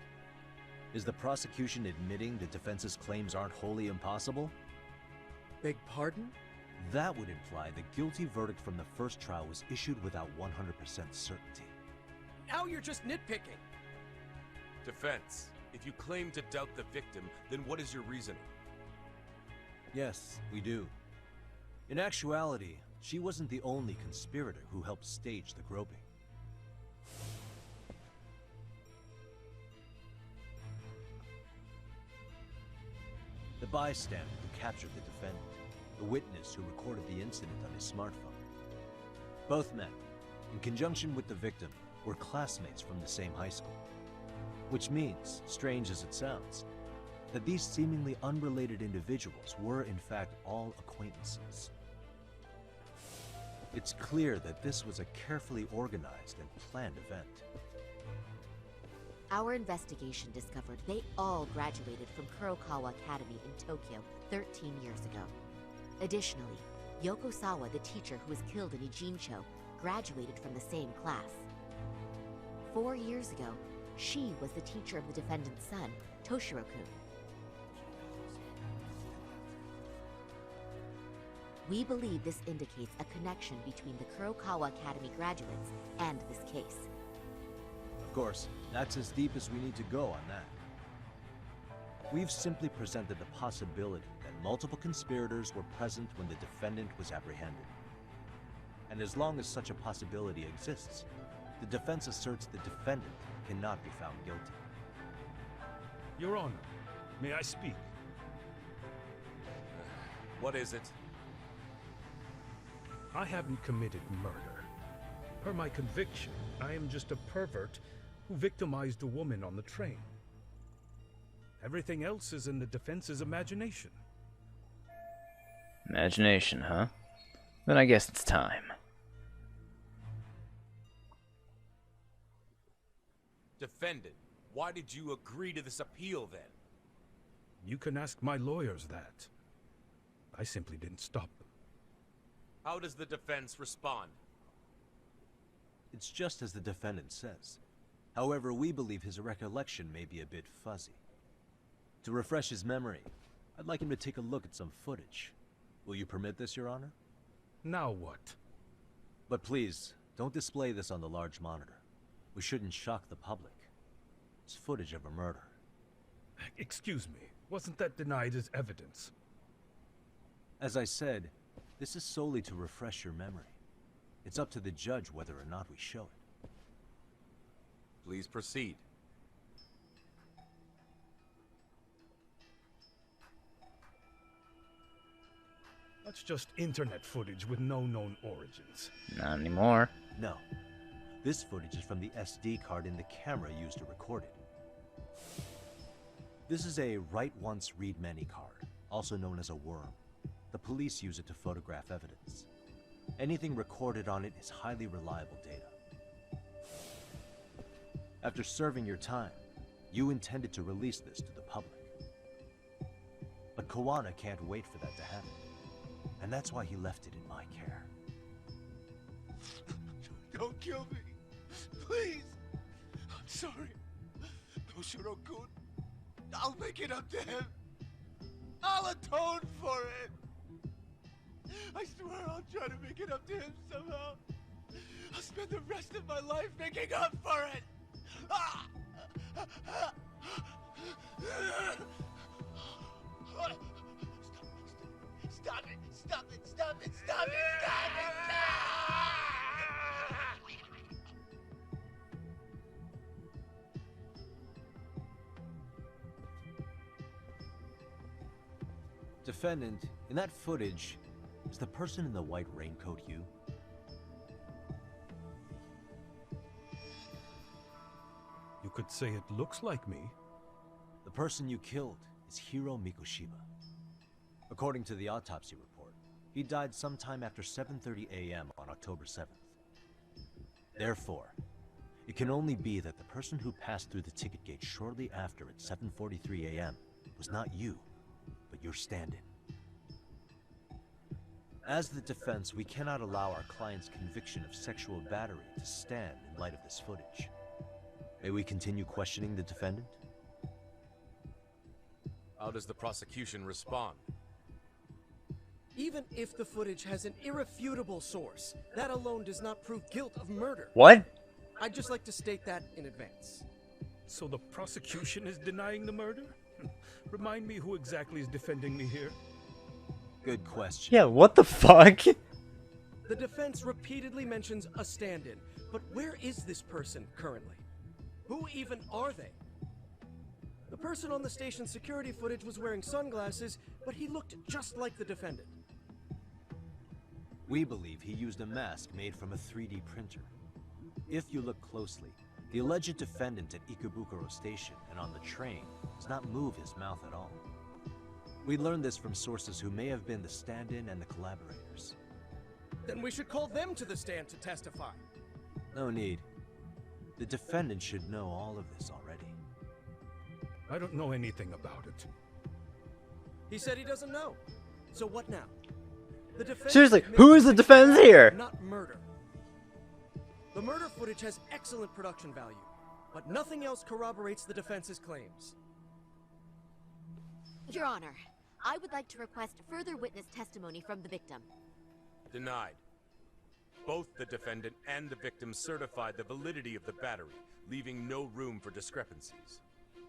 Is the prosecution admitting the defense's claims aren't wholly impossible? Beg pardon? That would imply the guilty verdict from the first trial was issued without 100% certainty. Now you're just nitpicking. Defense, if you claim to doubt the victim, then what is your reasoning? Yes, we do. In actuality, she wasn't the only conspirator who helped stage the groping. The bystander who captured the defendant, the witness who recorded the incident on his smartphone. Both men, in conjunction with the victim, were classmates from the same high school. Which means, strange as it sounds, that these seemingly unrelated individuals were in fact all acquaintances. It's clear that this was a carefully organized and planned event. Our investigation discovered they all graduated from Kurokawa Academy in Tokyo 13 years ago. Additionally, Yoko Sawa, the teacher who was killed in Ijincho, graduated from the same class. 4 years ago, she was the teacher of the defendant's son, Toshiro-kun. We believe this indicates a connection between the Kurokawa Academy graduates and this case. Of course, that's as deep as we need to go on that. We've simply presented the possibility that multiple conspirators were present when the defendant was apprehended. And as long as such a possibility exists, the defense asserts the defendant cannot be found guilty. Your Honor, may I speak? What is it? I haven't committed murder. Per my conviction, I am just a pervert who victimized a woman on the train. Everything else is in the defense's imagination. Imagination, huh? Then I guess it's time. Defendant, why did you agree to this appeal then? You can ask my lawyers that. I simply didn't stop them. How does the defense respond? It's just as the defendant says. However, we believe his recollection may be a bit fuzzy. To refresh his memory, I'd like him to take a look at some footage. Will you permit this, Your Honor? Now what? But please, don't display this on the large monitor. We shouldn't shock the public. It's footage of a murder. Excuse me, wasn't that denied as evidence? As I said, this is solely to refresh your memory. It's up to the judge whether or not we show it. Please proceed. That's just internet footage with no known origins. Not anymore. No. This footage is from the SD card in the camera used to record it. This is a write once, read many card, also known as a worm. The police use it to photograph evidence. Anything recorded on it is highly reliable data. After serving your time, you intended to release this to the public. But Kawana can't wait for that to happen. And that's why he left it in my care. Don't kill me. Please. I'm sorry. No Shiro-kun. I'll make it up to him. I'll atone for it. I swear I'll try to make it up to him somehow. I'll spend the rest of my life making up for it. Stop it! Stop it! Stop it! Stop it! Stop it! Defendant, in that footage, is the person in the white raincoat you? You could say it looks like me. The person you killed is Hiro Mikoshiba. According to the autopsy report, he died sometime after 7:30 a.m. on October 7th. Therefore, it can only be that the person who passed through the ticket gate shortly after at 7:43 a.m. was not you, but your stand-in. As the defense, we cannot allow our client's conviction of sexual battery to stand in light of this footage. May we continue questioning the defendant? How does the prosecution respond? Even if the footage has an irrefutable source, that alone does not prove guilt of murder. What? I'd just like to state that in advance. So the prosecution is denying the murder? Remind me who exactly is defending me here. Good question. Yeah, what the fuck? The defense repeatedly mentions a stand-in, but where is this person currently? Who even are they? The person on the station security footage was wearing sunglasses, but he looked just like the defendant. We believe he used a mask made from a 3D printer. If you look closely, the alleged defendant at Ikebukuro Station and on the train does not move his mouth at all. We learned this from sources who may have been the stand-in and the collaborators. Then we should call them to the stand to testify. No need. The defendant should know all of this already. I don't know anything about it. He said he doesn't know. So what now? The defense Seriously, who is the defense here? Not murder. The murder footage has excellent production value, but nothing else corroborates the defense's claims. Your Honor, I would like to request further witness testimony from the victim. Denied. Both the defendant and the victim certified the validity of the battery, leaving no room for discrepancies.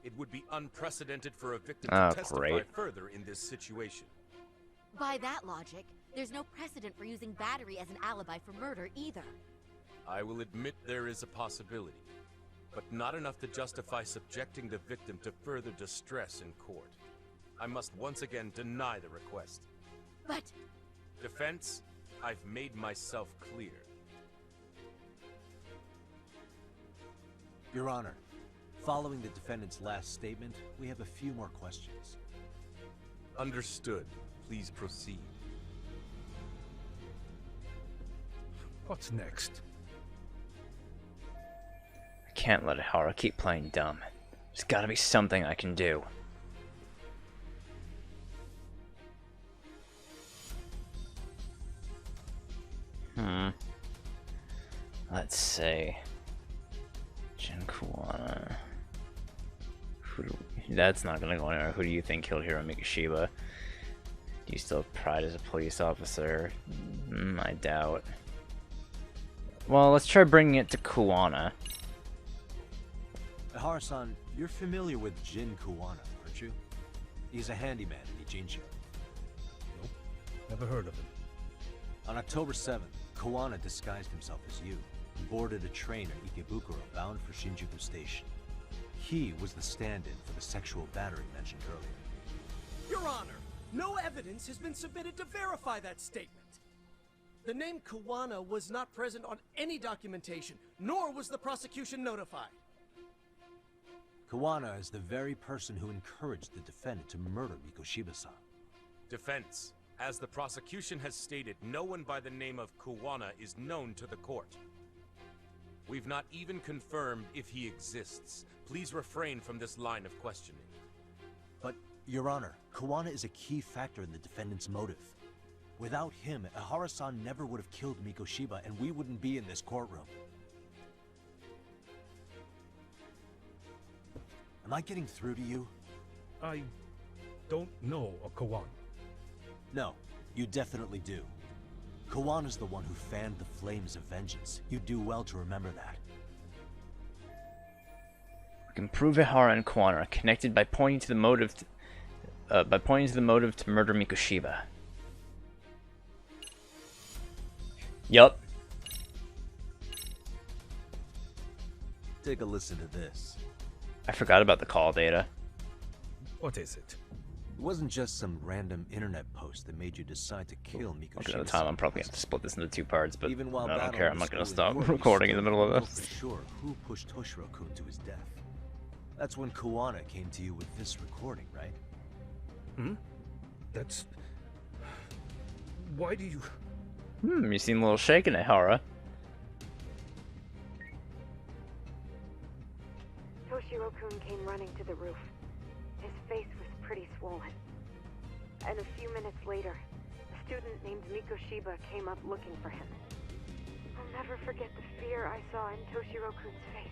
It would be unprecedented for a victim to testify further in this situation. By that logic, there's no precedent for using battery as an alibi for murder either. I will admit there is a possibility, but not enough to justify subjecting the victim to further distress in court. I must once again deny the request. But... Defense, I've made myself clear. Your Honor, following the defendant's last statement, we have a few more questions. Understood. Please proceed. What's next? I can't let Ehara keep playing dumb. There's gotta be something I can do. Let's see. Jin Kuwana. That's not gonna go anywhere. Who do you think killed Hiro Mikoshiba? Do you still have pride as a police officer? I doubt. Well, let's try bringing it to Kuwana. Ehara-san, you're familiar with Jin Kuwana, aren't you? He's a handyman in Ijincho. Nope, never heard of him. On October 7th, Kuwana disguised himself as you and boarded a train at Ikebukuro bound for Shinjuku Station. He was the stand-in for the sexual battery mentioned earlier. Your Honor, no evidence has been submitted to verify that statement. The name Kuwana was not present on any documentation, nor was the prosecution notified. Kuwana is the very person who encouraged the defendant to murder Mikoshiba-san. Defense. As the prosecution has stated, no one by the name of Kuwana is known to the court. We've not even confirmed if he exists. Please refrain from this line of questioning. But, Your Honor, Kuwana is a key factor in the defendant's motive. Without him, Ehara-san never would have killed Mikoshiba, and we wouldn't be in this courtroom. Am I getting through to you? I don't know a Kuwana. No, you definitely do. Kawana's the one who fanned the flames of vengeance. You do well to remember that. We can prove Ehara and Kuwana are connected by pointing to the motive to murder Mikoshiba. Yup. Take a listen to this. I forgot about the call data. What is it? It wasn't just some random internet post that made you decide to kill Mikoshiba. Looking at the time, I'm probably going to have to split this into 2 parts, but even while I don't care. I'm not going to stop you recording in the middle of know this. for sure who pushed Toshiro-kun to his death. That's when Kuwana came to you with this recording, right? That's... Why do you... You seem a little shaken, Ehara. Toshiro-kun came running to the roof. His face was pretty swollen. And a few minutes later, a student named Mikoshiba came up looking for him. I'll never forget the fear I saw in Toshiro-kun's face.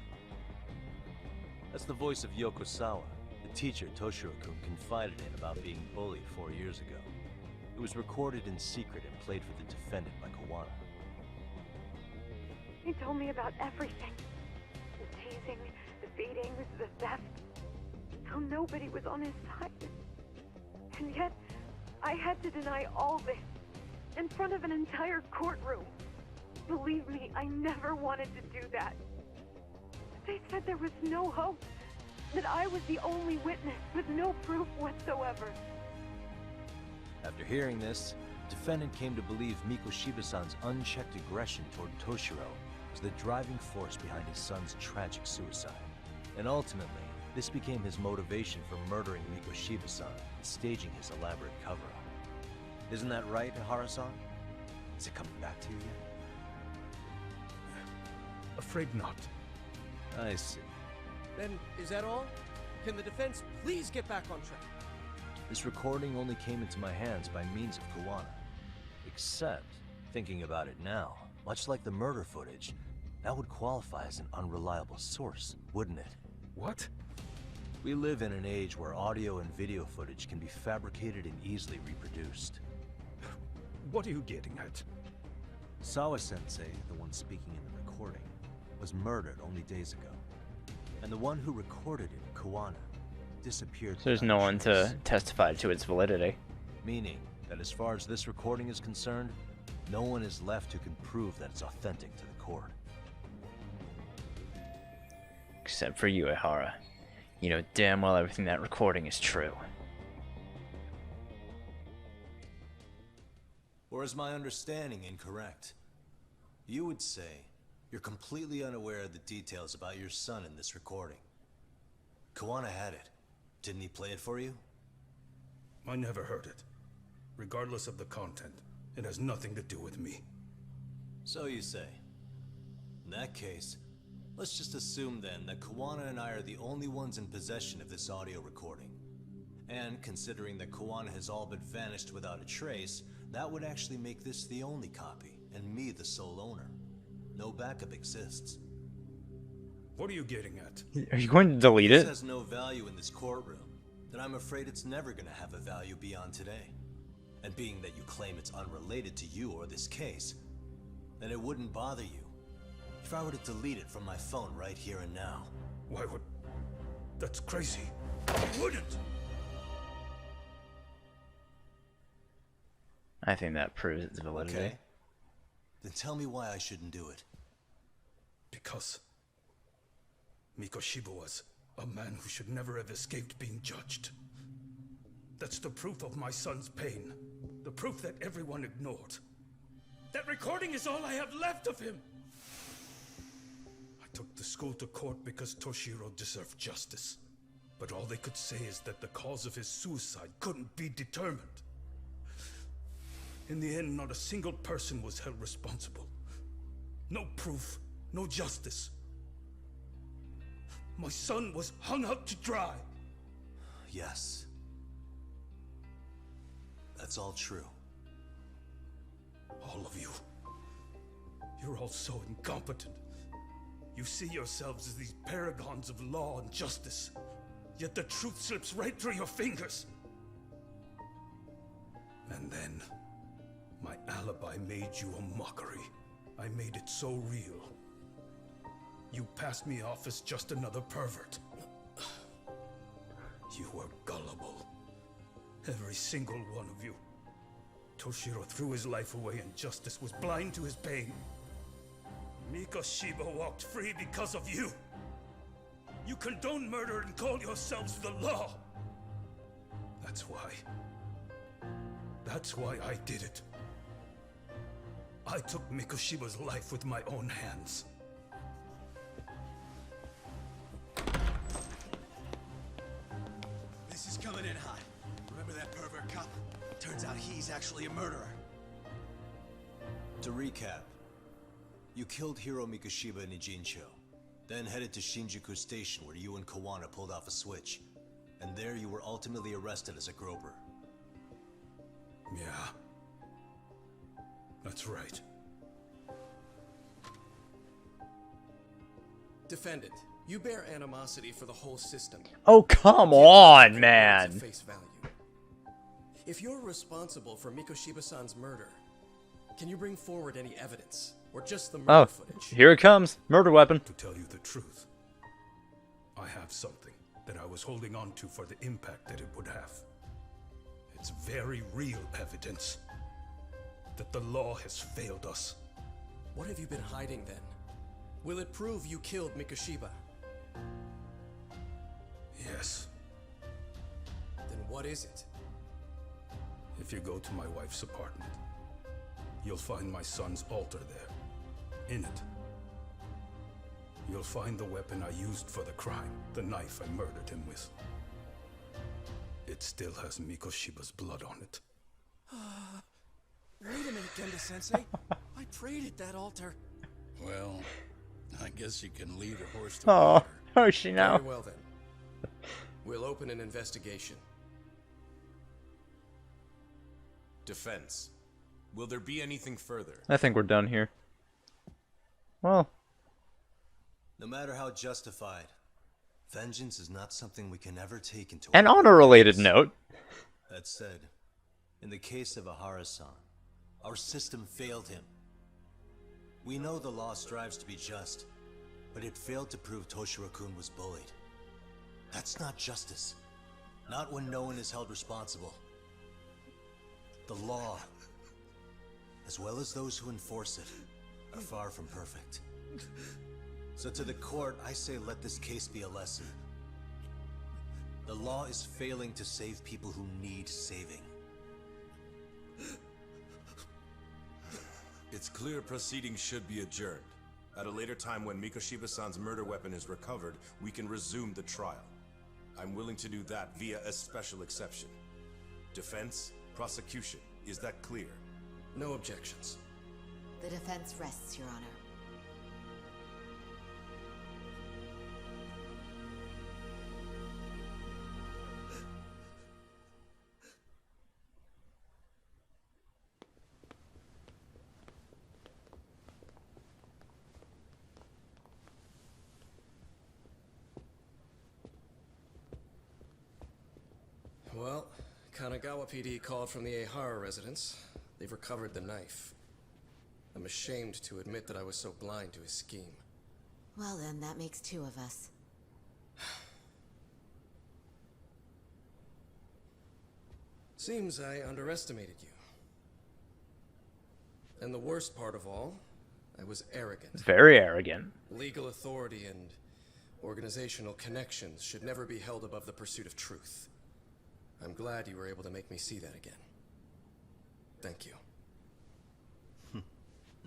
That's the voice of Yokosawa, the teacher Toshiro-kun confided in about being bullied 4 years ago. It was recorded in secret and played for the defendant by Kuwana. He told me about everything. The teasing, the beatings, the theft. How nobody was on his side. And yet, I had to deny all this in front of an entire courtroom. Believe me, I never wanted to do that. They said there was no hope, that I was the only witness with no proof whatsoever. After hearing this, the defendant came to believe Mikoshiba-san's unchecked aggression toward Toshiro was the driving force behind his son's tragic suicide. And ultimately, this became his motivation for murdering Mikoshiba-san and staging his elaborate cover-up. Isn't that right, Ehara-san? Is it coming back to you yet? Afraid not. I see. Then, is that all? Can the defense please get back on track? This recording only came into my hands by means of Kuwana. Except, thinking about it now, much like the murder footage, that would qualify as an unreliable source, wouldn't it? What? We live in an age where audio and video footage can be fabricated and easily reproduced. What are you getting at? Sawa-sensei, the one speaking in the recording, was murdered only days ago. And the one who recorded it, Kuwana, disappeared. So there's no one to testify to its validity. Meaning that as far as this recording is concerned, no one is left who can prove that it's authentic to the court. Except for you, Ehara. You know damn well everything in that recording is true. Or is my understanding incorrect? You would say you're completely unaware of the details about your son in this recording. Kuwana had it. Didn't he play it for you? I never heard it. Regardless of the content, it has nothing to do with me. So you say. In that case, let's just assume then that Kuwana and I are the only ones in possession of this audio recording. And considering that Kuwana has all but vanished without a trace, that would actually make this the only copy, and me the sole owner. No backup exists. What are you getting at? Are you going to delete it? This has no value in this courtroom, then I'm afraid it's never going to have a value beyond today. And being that you claim it's unrelated to you or this case, then it wouldn't bother you if I were to delete it from my phone right here and now. Why would... That's crazy. I wouldn't! I think that proves its validity. Okay. Then tell me why I shouldn't do it. Because Mikoshiba was a man who should never have escaped being judged. That's the proof of my son's pain. The proof that everyone ignored. That recording is all I have left of him! I took the school to court because Toshiro deserved justice. But all they could say is that the cause of his suicide couldn't be determined. In the end, not a single person was held responsible. No proof, no justice. My son was hung out to dry. Yes. That's all true. All of you. You're all so incompetent. You see yourselves as these paragons of law and justice. Yet the truth slips right through your fingers. And then, my alibi made you a mockery. I made it so real. You passed me off as just another pervert. You were gullible. Every single one of you. Toshiro threw his life away and justice was blind to his pain. Mikoshiba walked free because of you. You condone murder and call yourselves the law. That's why. That's why I did it. I took Mikoshiba's life with my own hands. This is coming in hot. Remember that pervert cop? Turns out he's actually a murderer. To recap, you killed Hiro Mikoshiba in Ijincho, then headed to Shinjuku Station where you and Kuwana pulled off a switch. And there you were ultimately arrested as a groper. Yeah. That's right. Defendant, you bear animosity for the whole system. Oh, come on, man. Face value. If you're responsible for Mikoshiba-san's murder, can you bring forward any evidence? Or just the murder footage? Here it comes. Murder weapon. To tell you the truth, I have something that I was holding on to for the impact that it would have. It's very real evidence that the law has failed us. What have you been hiding then? Will it prove you killed Mikoshiba? Yes. Then what is it? If you go to my wife's apartment, you'll find my son's altar there. In it, you'll find the weapon I used for the crime, the knife I murdered him with. It still has Mikoshiba's blood on it. Wait a minute, Genda-sensei. I prayed at that altar. Well, I guess you can lead a horse to Oh, water. how is she now? Very well then. We'll open an investigation. Defense. Will there be anything further? I think we're done here. Well. No matter how justified, vengeance is not something we can ever take into And on a related note. That said, in the case of Ehara-san, our system failed him. We know the law strives to be just, but it failed to prove Toshiro-kun was bullied. That's not justice. Not when no one is held responsible. The law, as well as those who enforce it, are far from perfect. So to the court, I say let this case be a lesson. The law is failing to save people who need saving. It's clear proceedings should be adjourned. At a later time when Mikoshiba-san's murder weapon is recovered, we can resume the trial. I'm willing to do that via a special exception. Defense, prosecution, is that clear? No objections. The defense rests, Your Honor. Well, Kanagawa PD called from the Ehara residence. They've recovered the knife. I'm ashamed to admit that I was so blind to his scheme. Well then, that makes two of us. Seems I underestimated you. And the worst part of all, I was arrogant. Very arrogant. Legal authority and organizational connections should never be held above the pursuit of truth. I'm glad you were able to make me see that again. Thank you.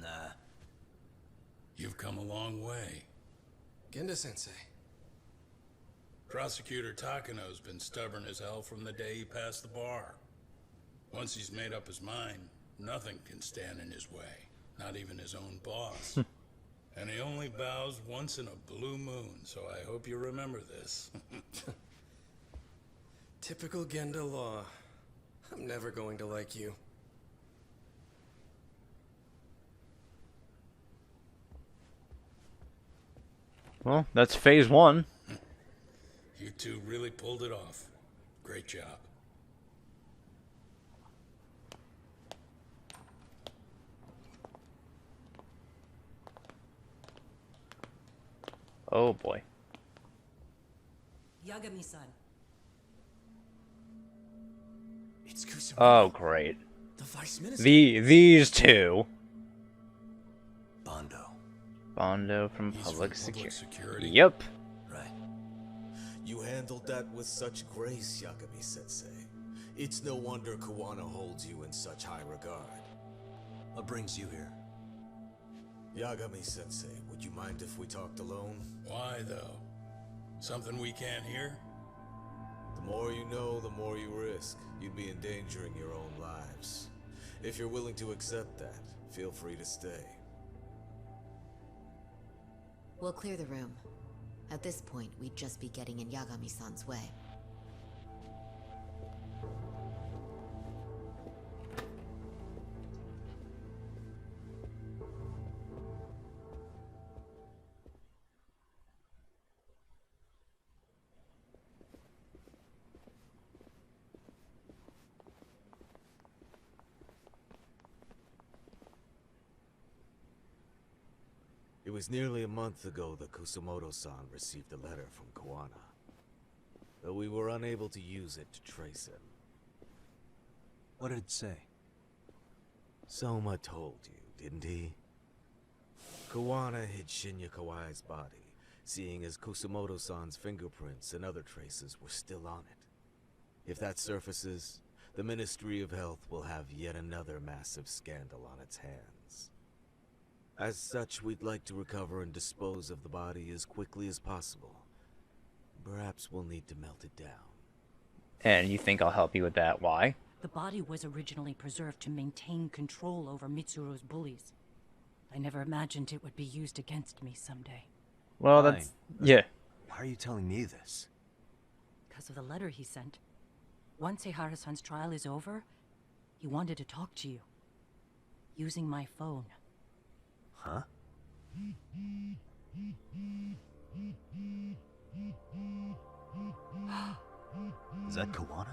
Nah. You've come a long way. Genda-sensei. Prosecutor Takano's been stubborn as hell from the day he passed the bar. Once he's made up his mind, nothing can stand in his way, not even his own boss. And he only bows once in a blue moon, so I hope you remember this. Typical Genda law. I'm never going to like you. Well, that's phase one. You two really pulled it off. Great job. Oh boy. Yagami-san. It's Kusumoto. Oh great. The Vice Minister. These two. Bondo. Bondo from He's Public from Public Security. Yep. Right. You handled that with such grace, Yagami-sensei. It's no wonder Kawana holds you in such high regard. What brings you here? Yagami-sensei, would you mind if we talked alone? Why, though? Something we can't hear? The more you know, the more you risk. You'd be endangering your own lives. If you're willing to accept that, feel free to stay. We'll clear the room. At this point, we'd just be getting in Yagami-san's way. It was nearly a month ago that Kusumoto-san received a letter from Kawana. Though we were unable to use it to trace him. What did it say? Soma told you, didn't he? Kawana hid Shinya Kawai's body, seeing as Kusumoto-san's fingerprints and other traces were still on it. If that surfaces, the Ministry of Health will have yet another massive scandal on its hands. As such, we'd like to recover and dispose of the body as quickly as possible. Perhaps we'll need to melt it down. And you think I'll help you with that? Why? The body was originally preserved to maintain control over Mitsuru's bullies. I never imagined it would be used against me someday. Well, that's... yeah. Why are you telling me this? Because of the letter he sent. Once Ehara-san's trial is over, he wanted to talk to you. Using my phone. Huh? Is that Kawana?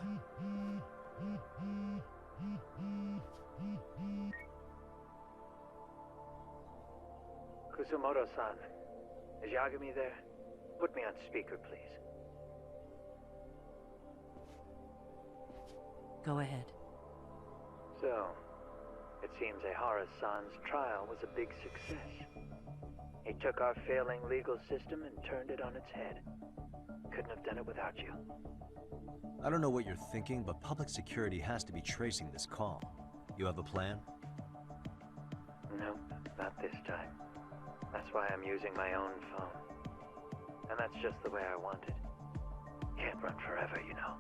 Kusumoto-san. Is Yagami there? Put me on speaker, please. Go ahead. So, it seems Ehara-san's trial was a big success. He took our failing legal system and turned it on its head. Couldn't have done it without you. I don't know what you're thinking, but public security has to be tracing this call. You have a plan? Nope, not this time. That's why I'm using my own phone. And that's just the way I want it. Can't run forever, you know.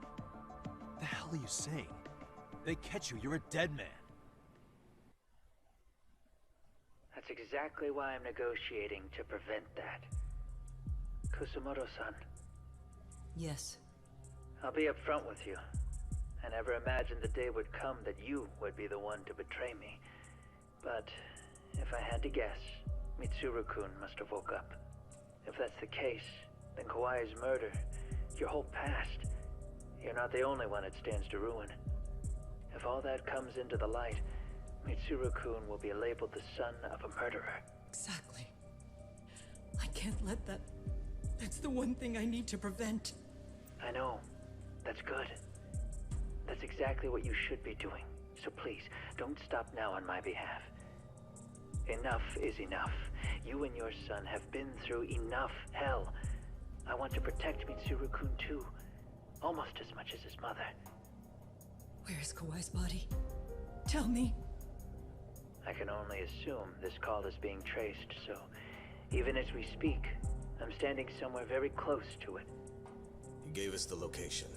The hell are you saying? They catch you, you're a dead man. That's exactly why I'm negotiating to prevent that. Kusumoto-san. Yes. I'll be upfront with you. I never imagined the day would come that you would be the one to betray me. But if I had to guess, Mitsuru-kun must have woke up. If that's the case, then Kawai's murder, your whole past, you're not the only one it stands to ruin. If all that comes into the light, Mitsuru-kun will be labeled the son of a murderer. Exactly. I can't let that... That's the one thing I need to prevent. I know. That's good. That's exactly what you should be doing. So please, don't stop now on my behalf. Enough is enough. You and your son have been through enough hell. I want to protect Mitsuru-kun too. Almost as much as his mother. Where is Kawai's body? Tell me. I can only assume this call is being traced, so even as we speak, I'm standing somewhere very close to it. You gave us the location.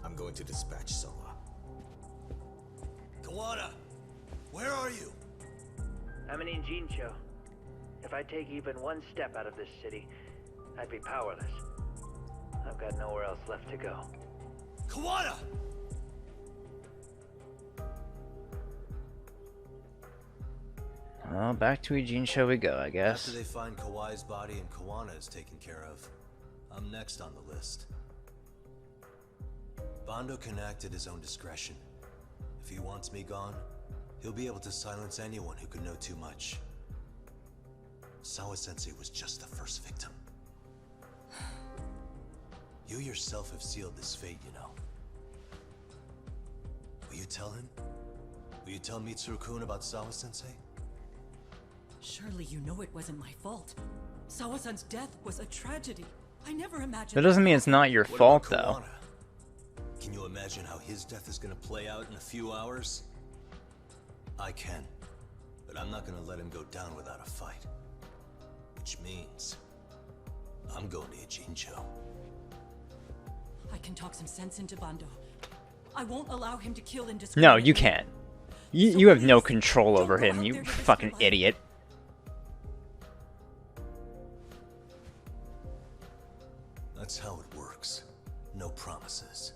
I'm going to dispatch Soma. Kawana! Where are you? I'm in Injincho. If I take even one step out of this city, I'd be powerless. I've got nowhere else left to go. Kawana! Well, back to Ijincho we go, I guess. After they find Kawai's body and Kawana is taken care of, I'm next on the list. Bando can act at his own discretion. If he wants me gone, he'll be able to silence anyone who could know too much. Sawa-sensei was just the first victim. You yourself have sealed this fate, you know. Will you tell him? Will you tell Mitsuru-kun about Sawa-sensei? Surely you know it wasn't my fault. Sawa-san's death was a tragedy. I never imagined... That doesn't mean it's not your fault, though. Can you imagine how his death is gonna play out in a few hours? I can, but I'm not gonna let him go down without a fight. Which means, I'm going to Ijincho. I can talk some sense into Bando. I won't allow him to kill No, indiscriminately. you can't. You have no control over him, you fucking idiot. That's how it works. No promises.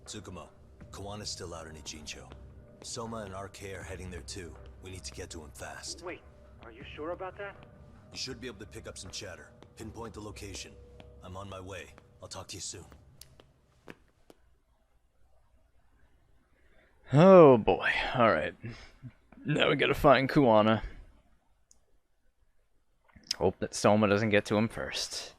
Tsukumo, Kawana's still out in Ijincho. Soma and RK are heading there too. We need to get to him fast. Wait, are you sure about that? You should be able to pick up some chatter. Pinpoint the location. I'm on my way. I'll talk to you soon. Oh boy, alright. Now we gotta find Kawana. Hope that Soma doesn't get to him first.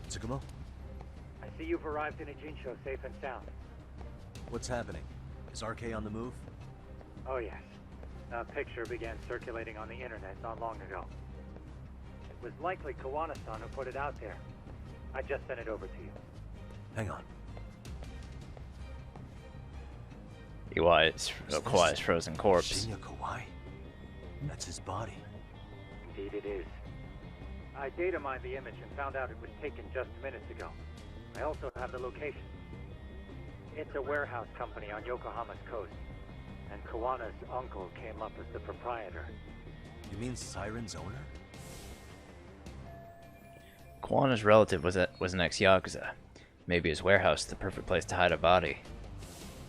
Tsukumo? I see you've arrived in Ijincho safe and sound. What's happening? Is RK on the move? Oh yes. A picture began circulating on the internet not long ago. It was likely Kawana-san who put it out there. I just sent it over to you. Hang on. Kawai's frozen corpse. Shinya Kawai? That's his body. Indeed it is. I data mined the image and found out it was taken just minutes ago. I also have the location. It's a warehouse company on Yokohama's coast. And Kawana's uncle came up as the proprietor. You mean Siren's owner? Kawana's relative was an ex-Yakuza. Maybe his warehouse is the perfect place to hide a body.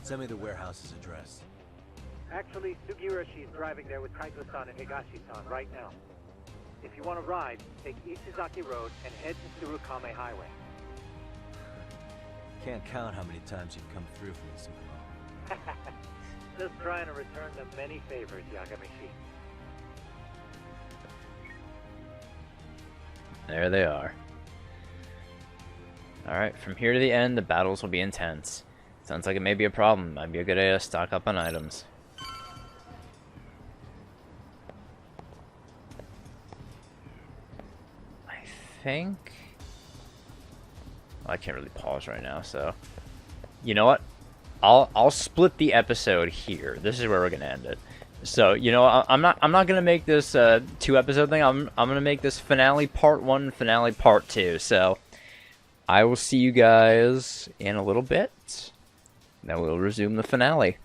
Send me the warehouse's address. Actually, Sugiroshi's driving there with Kaito-san and Higashi-san right now. If you want to ride, take Ishizaki Road and head to Tsurukame Highway. Can't count how many times you've come through for me, Superman. Just trying to return the many favors, Yagami-shi. There they are. Alright, from here to the end, the battles will be intense. Sounds like it may be a problem. Might be a good idea to stock up on items. I think... I can't really pause right now, so... You know what? I'll split the episode here. This is where we're gonna end it. So, you know, I'm not gonna make this 2-episode thing. I'm gonna make this finale part 1, finale part 2. So, I will see you guys in a little bit. Then we'll resume the finale.